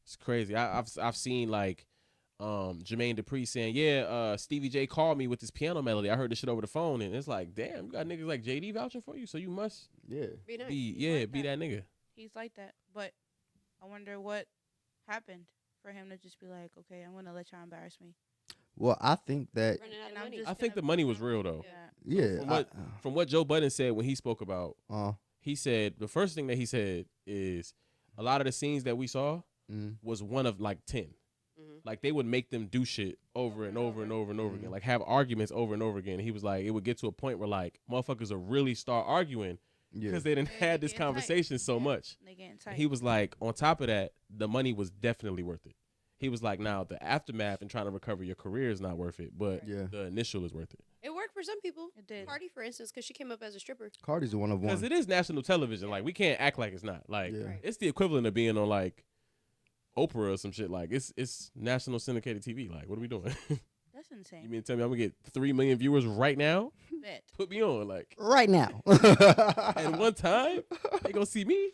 It's crazy. I've seen like Jermaine Dupri saying, yeah, Stevie J called me with this piano melody. I heard this shit over the phone, and it's like, damn, you got niggas like JD vouching for you, so you must Yeah. Be nice. be that nigga. He's like that. But I wonder what happened for him to just be like, okay, I'm gonna let y'all embarrass me. Well, I think that Running out of And I'm money. just I think gonna- the money was real though. Yeah. yeah. From what Joe Budden said when he spoke about, Uh, he said the first thing that he said is a lot of the scenes that we saw mm, was one of like 10. Mhm. Like they would make them do shit over and over and over and over again, like have arguments over and over again. He was like, it would get to a point where like motherfuckers would really start arguing yeah. because they didn't Yeah, had they this getting tight. conversation so Yeah. much. They getting And tight. he was like, on top of that, the money was definitely worth it. He was like, now the aftermath and trying to recover your career is not worth it, but Yeah. the initial is worth it. It worked for some people. It did. Cardi, for instance, because she came up as a stripper. Cardi's a one of Because one. it is national television. Like we can't act like it's not. Like Yeah. Right. it's the equivalent of being on like Oprah or some shit. Like it's national syndicated TV. Like what are we doing? That's You insane. mean to tell me I'm gonna get 3 million viewers right now? Bet. Put me on. Like Right now. at one time, they gonna see me.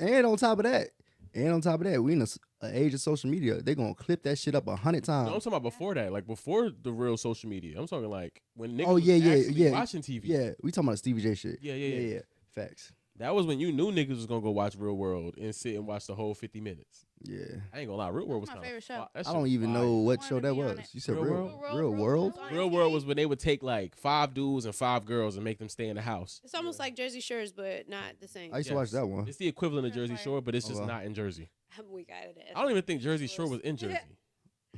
And on top of that, we in an age of social media. They gonna clip that shit up 100 No, I'm times. talking about before that, like before the real social media. I'm talking like when niggas Oh, was yeah, yeah, actually yeah. watching TV. Yeah, we talking about Stevie J shit. Yeah. Facts. That was when you knew niggas was gonna go watch Real World and sit and watch the whole 50 minutes. Yeah. I ain't gonna lie, Real World was That's my kind of favorite show. I don't even know what I show wanna that be on was. it. You said Real Real World? Real World? Real World was when they would take like 5 dudes and 5 girls and make them stay in the house. It's almost like Jersey Shores, but not the same. I used to watch Yes. that one. It's the equivalent of That's Jersey right. Shore, but it's just wow. not in Jersey. I'm weak at it. I don't even think Jersey Shore was in Jersey.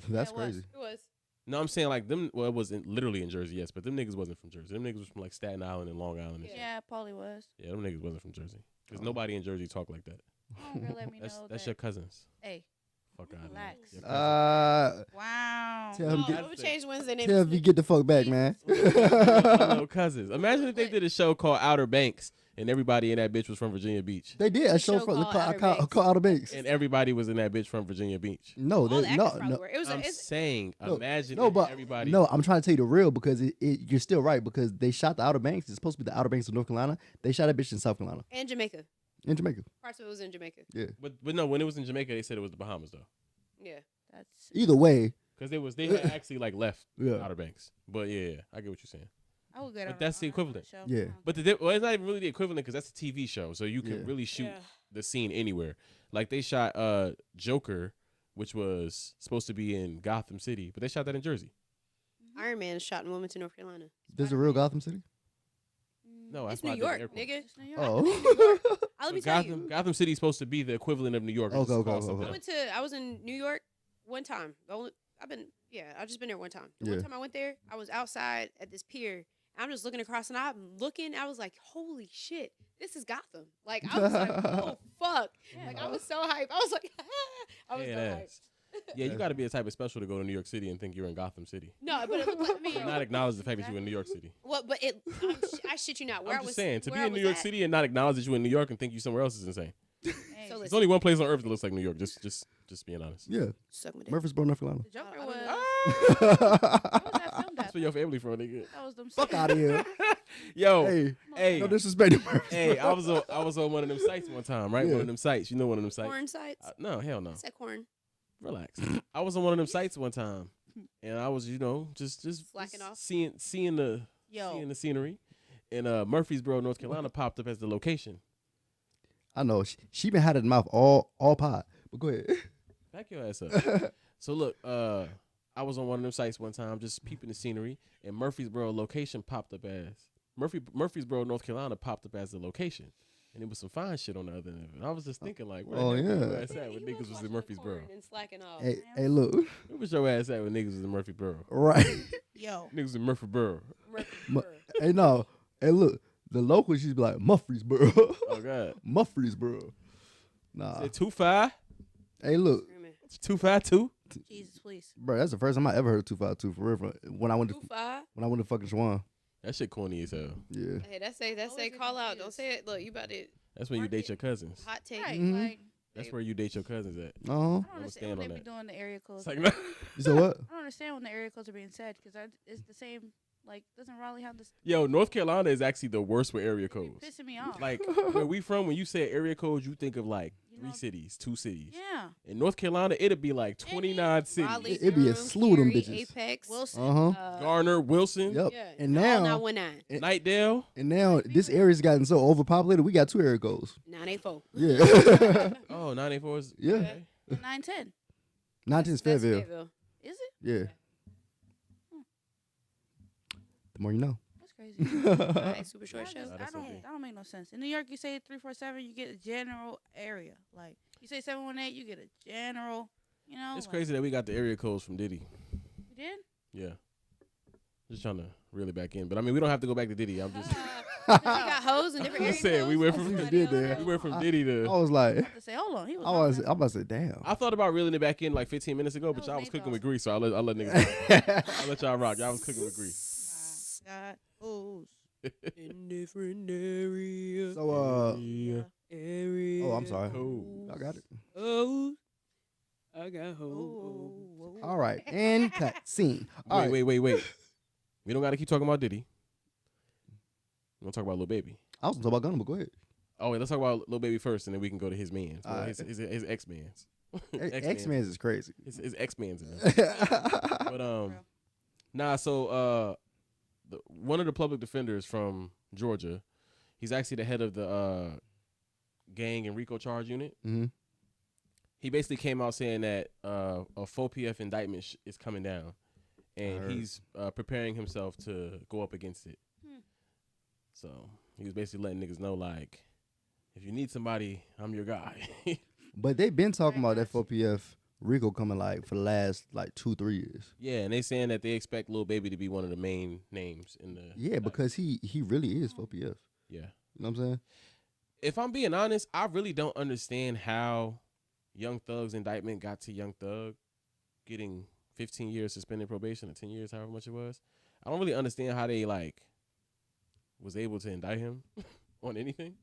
That's it was. crazy. It was. No, I'm saying like them. Well, it was literally in Jersey, yes, but them niggas wasn't from Jersey. Them niggas was from like Staten Island and Long Island. And shit. Yeah, Paulie was. Yeah, them niggas wasn't from Jersey. Because Oh. nobody in Jersey talk like that. Oh, girl, let me That's know that's that. your cousins. Hey, Fuck out of relax. here. Wow. Tell him Oh, get, we'll change Wednesday name. tell him you get the fuck back, man. Little cousins. Imagine if they did a show called Outer Banks and everybody in that bitch was from Virginia Beach. They did a show show for called Outer Banks. called Outer Banks. And everybody was in that bitch from Virginia Beach. No, All the they, actors no, probably no, were. It was. I'm It's, saying, No, imagine no, if but everybody. no, I'm trying to tell you the real because you're still right because they shot the Outer Banks. It's supposed to be the Outer Banks of North Carolina. They shot that bitch in South Carolina, and Jamaica. in Jamaica. Parts of it was in Jamaica. Yeah. But no, when it was in Jamaica, they said it was the Bahamas though, Yeah. That's Either way, because they had actually like left Yeah. Outer Banks. But yeah, I get what you're saying. I would get But on that's the on another equivalent. show. Yeah. But well, it's not even really the equivalent because that's a TV show, so you can Yeah. really shoot Yeah. the scene anywhere. Like they shot Joker, which was supposed to be in Gotham City, but they shot that in Jersey. Iron Man is shot in Wilmington, North Carolina. there's a real Gotham City. No, It's that's why New I did York, air quotes. nigga. It's New York. Oh. Let me But tell Gotham, you. Gotham City is supposed to be the equivalent of New York. It's Okay, just okay, called okay, something okay. else. I was in New York one time. I've just been there one time. The Yeah. one time I went there, I was outside at this pier. I'm just looking across and I'm looking. I was like, holy shit, this is Gotham. Like, I was like, oh, fuck. Yeah. Like, I was so hyped. I was like, I was so Head hyped. ass. Yeah, you got to be a type of special to go to New York City and think you're in Gotham City. No, but it looked like me. And not acknowledge the fact that you're in New York City. What? But I shit you not. Where I'm I just was saying, to be where I in New was York at- City and not acknowledge that you're in New York and think you somewhere else is insane. Hey, So There's listen, only one place on earth that looks like New York. Just being honest. Yeah, suck my dick. Murfreesboro, North Carolina. the Joker I don't was. know. Where was that filmed That's at? where your family from, nigga. That was them. Fuck out of here. Yo, Hey, hey, no disrespect to Murfreesboro. hey, I was on one of them sites one time, right? Yeah. One of them sites. You know one of them sites. Corn sites. No, hell no. I said corn. Relax. I was on one of them sites one time, and I was, just Slacking off. seeing the Yo. seeing the scenery, And Murfreesboro, North Carolina popped up as the location. I know she been had it in the mouth all pod. But go ahead. Back your ass up. So look, I was on one of them sites one time just peeping the scenery, and Murfreesboro location popped up as Murfreesboro, North Carolina popped up as the location. And it was some fine shit on the other end. And I was just thinking, like, where your ass at when niggas was in Murfreesboro? And slacking off. Hey, look. Where was your ass at when niggas was in Murfreesboro? Right. Yo. Niggas in Murfreesboro. Hey, no. Hey, look. The locals used to be like, Murfreesboro. Oh, God. Murfreesboro. Nah. Is it 2-5? Hey, look. It's 252? Jesus, please. Bro, that's the first time I ever heard 252 for real. When I went to fucking Schwan. That shit corny as hell. Yeah. Hey, that's say call out. Don't say it. Look, you about to That's when you date your cousins. hot take. Right, Mhm. like, That's where you date your cousins at. Uh-huh. I don't I'ma understand stand what on they be that. doing the area codes. It's like, no. You said what? I don't understand when the area codes are being said because it's the same. Like, doesn't Raleigh have this? Yo, North Carolina is actually the worst with area codes. Pissing me off. Like, where we from, when you say area codes, you think of like You 3 know- cities, 2 cities. Yeah. In North Carolina, it'd be like 29 cities. Raleigh, It'd be a Durham, slew of them Cary, bitches. Apex, Wilson. Uh-huh. Garner, Wilson, Yep. Yeah, And all now 919, Nightdale. and now this area's gotten so overpopulated, we got 2 area codes. 984. Yeah. Oh, 984 is. Yeah. Okay. 910. 19's That's Fayetteville. Is it? Yeah. The more you know. That's crazy. All right, super short show. Nah, that's okay. That don't make no sense. In New York, you say 347, you get a general area. Like you say 718, you get a general. You know. It's like, crazy that we got the area codes from Diddy. You did? Yeah. Just trying to reel it back in. But I mean, we don't have to go back to Diddy. I'm just. You got hoes in different You areas. said we went from did that. we went from Diddy I to. was like, To say, hold on, he was. I'm about to say, damn. I thought about reeling it back in like 15 minutes ago, but That y'all was was cooking Nate with grease, so I'll let niggas. I'll let y'all rock. Y'all was cooking with grease. God, ooh. In different areas. So, Areas. oh, I'm sorry. Oh. I got it. Oh, I got hoes. All right. And cut. Scene. All right. Wait. We don't got to keep talking about Diddy. We're going to talk about Lil Baby. I was talking about Gunna, but go ahead. Oh, wait, let's talk about Lil Baby first, and then we can go to his mans. Well, Alright. his ex-mans. X-Men's is crazy. His ex-mans. But, nah, so one of the public defenders from Georgia, he's actually the head of the gang and RICO charge unit. Mm-hmm. He basically came out saying that a 4PF indictment is coming down, and he's preparing himself to go up against it. So he was basically letting niggas know, like, if you need somebody, I'm your guy. But they've been talking about that 4PF Rico coming like for the last like 2-3 years. Yeah, and they saying that they expect Lil Baby to be one of the main names in the. Yeah, because he really is 4PF. Yeah. You know what I'm saying? If I'm being honest, I really don't understand how Young Thug's indictment got to Young Thug getting 15 years suspended probation or 10 years, however much it was. I don't really understand how they like was able to indict him on anything.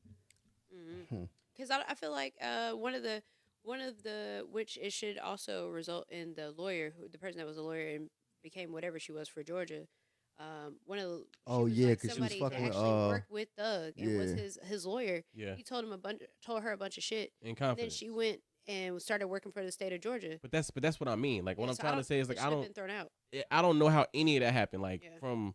Because I feel like one of the which it should also result in the lawyer, the person that was a lawyer and became whatever she was for Georgia. One of the, Oh, was yeah, like 'cause she was somebody fucking that with, actually worked with Thug and was yeah. his lawyer. Yeah. He told her a bunch of shit. In And then confidence. she went and started working for the state of Georgia. But that's what I mean. Like what Yeah, I'm so trying to say is like it I should've don't been thrown out. I don't know how any of that happened. Like Yeah. from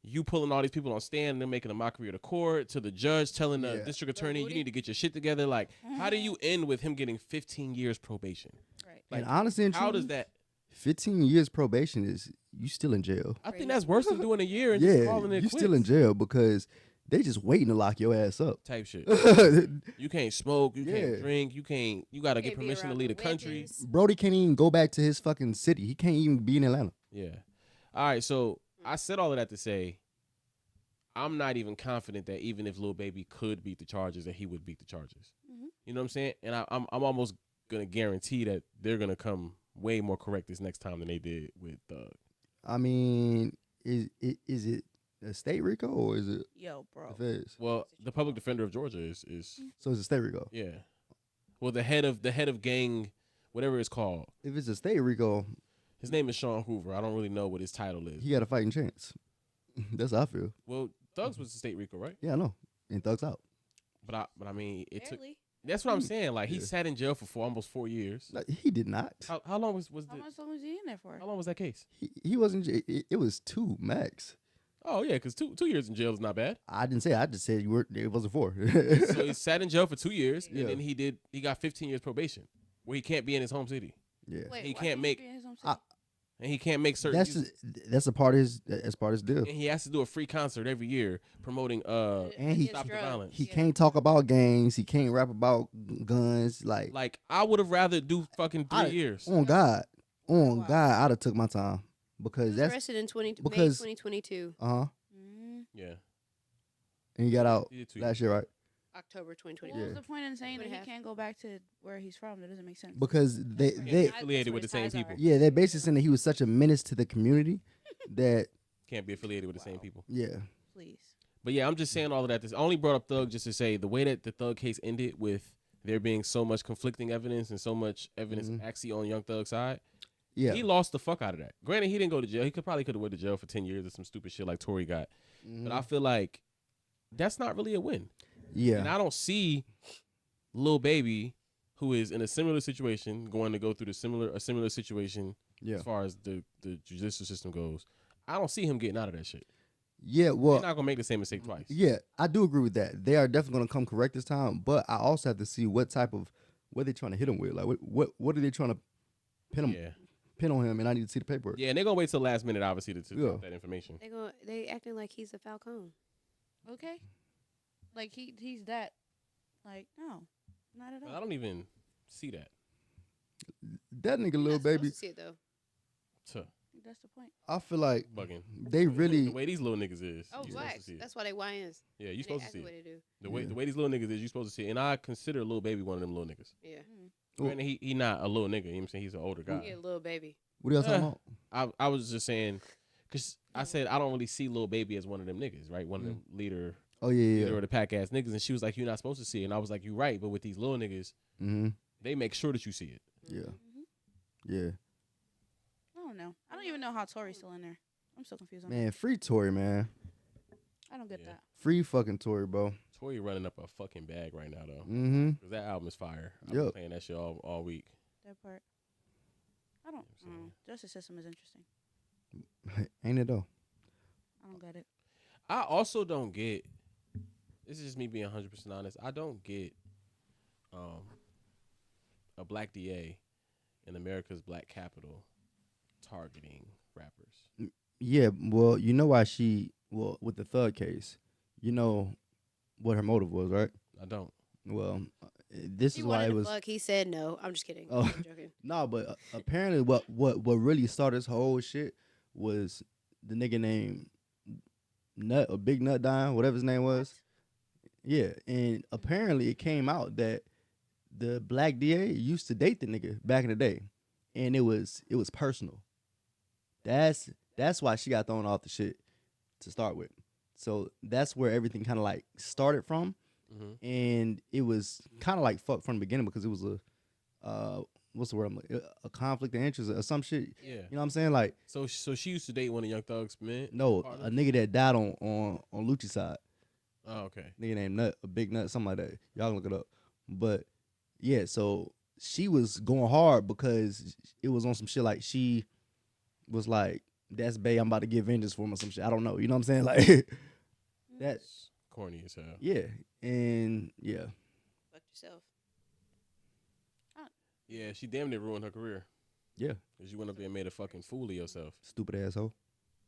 you pulling all these people on stand and then making a mockery of the court to the judge telling the Yeah. district attorney you Booty. need to get your shit together. Like how do you end with him getting 15 years probation? Right. Like and honestly, and how truly, does that? 15 years probation is you still in jail. I think that's worse than doing a year and just Yeah, calling it you quits. still in jail because they just waiting to lock your ass up. Type shit. Brody You can't smoke. You Yeah. can't drink. You got to get Can't be permission to around leave the the country. witness. can't even go back to his fucking city. He can't even be in Atlanta. Yeah. All right. So I said all of that to say, I'm not even confident that even if Lil Baby could beat the charges, that he would beat the charges. Mhm. You know what I'm saying? And I'm almost gonna guarantee that they're gonna come way more correct this next time than they did with Thug. I mean, is it a state Rico or is it Yo, bro. the feds? Well, the public defender of Georgia is So it's a state Rico. yeah. Well, the head of gang, whatever it's called, If it's a state Rico, his name is Sean Hoover. I don't really know what his title is. he got a fighting chance. That's how I feel. Well, Thugs was the state Rico, right? Yeah, I know. And Thugs out. But I mean, it took. Barely. That's what I'm saying. Like he Yeah. sat in jail for almost 4 years. No, he did not. How long was How much long was he in there for? how long was that case? He wasn't. It was 2 max. Oh yeah, because 2 years in jail is not bad. I didn't say. I just said it wasn't 4. So he sat in jail for 2 years, Yeah. and then he got 15 years probation, where he can't be in his home city, Yeah. Wait, He why can't he make- be in his own I- city? and he can't make certain. That's music. that's a part of his. That's part of his deal. And he has to do a free concert every year promoting And he- Stop the Violence. He can't talk about gangs. He can't rap about guns. Like I would have rather do fucking 3 years. On God, Wow. God, I'd have took my time He because was that's arrested in May because- 2022, uh huh. Mm. Yeah, And he got out he did 2 last year, right? October What 2022. was the point in saying Two that and a he half. can't go back to where he's from? That doesn't make sense. Because they affiliated with the same people. yeah, they're basically saying that he was such a menace to the community that Can't be affiliated with the same people. yeah. Please. But yeah, I'm just saying all of that. I only brought up Thug just to say the way that the Thug case ended with there being so much conflicting evidence and so much evidence Mhm. actually on Young Thug's side. Yeah. He lost the fuck out of that. Granted, he didn't go to jail. He probably could have went to jail for 10 years or some stupid shit like Tory got. Mhm. But I feel like that's not really a win. yeah. And I don't see Lil Baby, who is in a similar situation, going to go through a similar situation Yeah. as far as the judicial system goes. I don't see him getting out of that shit. Yeah. They're Well, not gonna make the same mistake twice. yeah, I do agree with that. They are definitely going to come correct this time, but I also have to see what they're trying to hit him with. Like what are they trying to pin on him? And I need to see the paperwork. Yeah, and they're gonna wait till the last minute, obviously, to Yeah. drop that information. They acting like he's a Falcone. Okay. Like he's that. Like no, not at But all. I don't even see that. That nigga, You're little not supposed baby. to see it though. Tuh, That's the point. I feel like bugging. they really. The way these little niggas is. Oh, you supposed to blacks. see it. That's why they YNs. Yeah, you And supposed they to act see the way it. they do. Yeah. The way these little niggas is, you supposed to see it. And I consider Lil Baby one of them little niggas. Yeah. Well- Granted, he not a little nigga. You know what I'm saying? He's an older guy. Yeah, little baby. What are y'all talking about? I was just saying, because I said I don't really see Lil Baby as one of them niggas, right? One of them leader Oh yeah, or the pack ass niggas. And she was like, you're not supposed to see it. And I was like, you're right. But with these little niggas, Mm-hmm. they make sure that you see it. Yeah. Mhm. Yeah. I don't know. I don't even know how Tory's still in there. I'm so confused on Man, free Tory, man. that. I don't get Yeah. that. Free fucking Tory, bro. Tory running up a fucking bag right now, though. Mm-hmm. 'Cause that album is fire. I've been Yep. playing that shit all week. That part. I don't. You know what I'm saying? Justice system is interesting. Ain't it though? I don't get it. I also don't get. This is just me being 100% honest. I don't get a black DA in America's black capital targeting rappers. Yeah. Well, you know why with the Thug case, you know what her motive was, right? I don't. Well, this He is why wanted it to was. fuck. He said no. I'm just kidding. Oh. I'm joking. No, but apparently, what really started this whole shit was the nigga named Nut or Big Nut dying, whatever his name was. Yeah, and apparently it came out that the black DA used to date the nigga back in the day, and it was personal. That's why she got thrown off the shit to start with. So that's where everything kind of like started from, Mm-hmm. and it was kind of like fucked from the beginning because it was what's the word? A conflict of interest or some shit. Yeah. You know what I'm saying? Like So she used to date one of Young Thug's men. no, partners? a nigga that died on Lucci's side. Oh, okay. Nigga named Nut, a Big Nut, something like that. Y'all can look it up. But yeah, so she was going hard because it was on some shit like she was like, "That's bae, I'm about to get vengeance for him" or some shit. I don't know. You know what I'm saying? Like that's Corny as hell. yeah, and yeah, Fuck yourself. Yeah, she damn near ruined her career. yeah, Because you went up there and made a fucking fool of yourself. stupid asshole.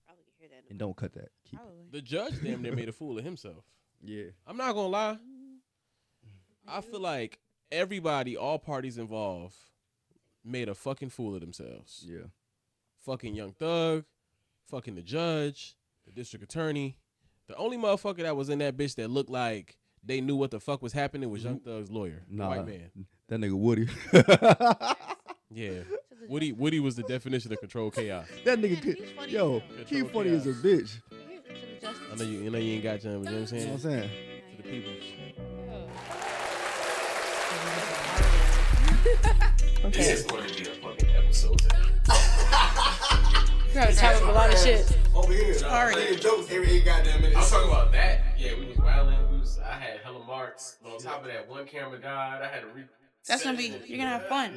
Probably can hear that. And don't cut that. Keep it. Probably. The judge damn near made a fool of himself. Yeah, I'm not going to lie. I feel like everybody, all parties involved, made a fucking fool of themselves. yeah, Fucking Young Thug, fucking the judge, the district attorney. The only motherfucker that was in that bitch that looked like they knew what the fuck was happening was Young Thug's lawyer, the Nah. white man. that nigga Woody. Yeah. To the Woody was the definition of controlled chaos. That Man, nigga, he's funny yo, as hell. he Control funny as a chaos. bitch. justice. To the justice. I know you ain't got John, but you know what I'm You know what saying? I'm saying? To the people. Okay. This is going to be a fucking episode today. You gotta talk about a lot of shit. Over here. Sorry. Making jokes every 8 goddamn minutes. I was talking about that. Yeah, we was wilding. I had hella marks. On top of that, one camera died. I had to That's gonna be. You're gonna have fun.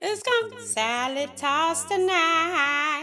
It's gonna be salad toss tonight.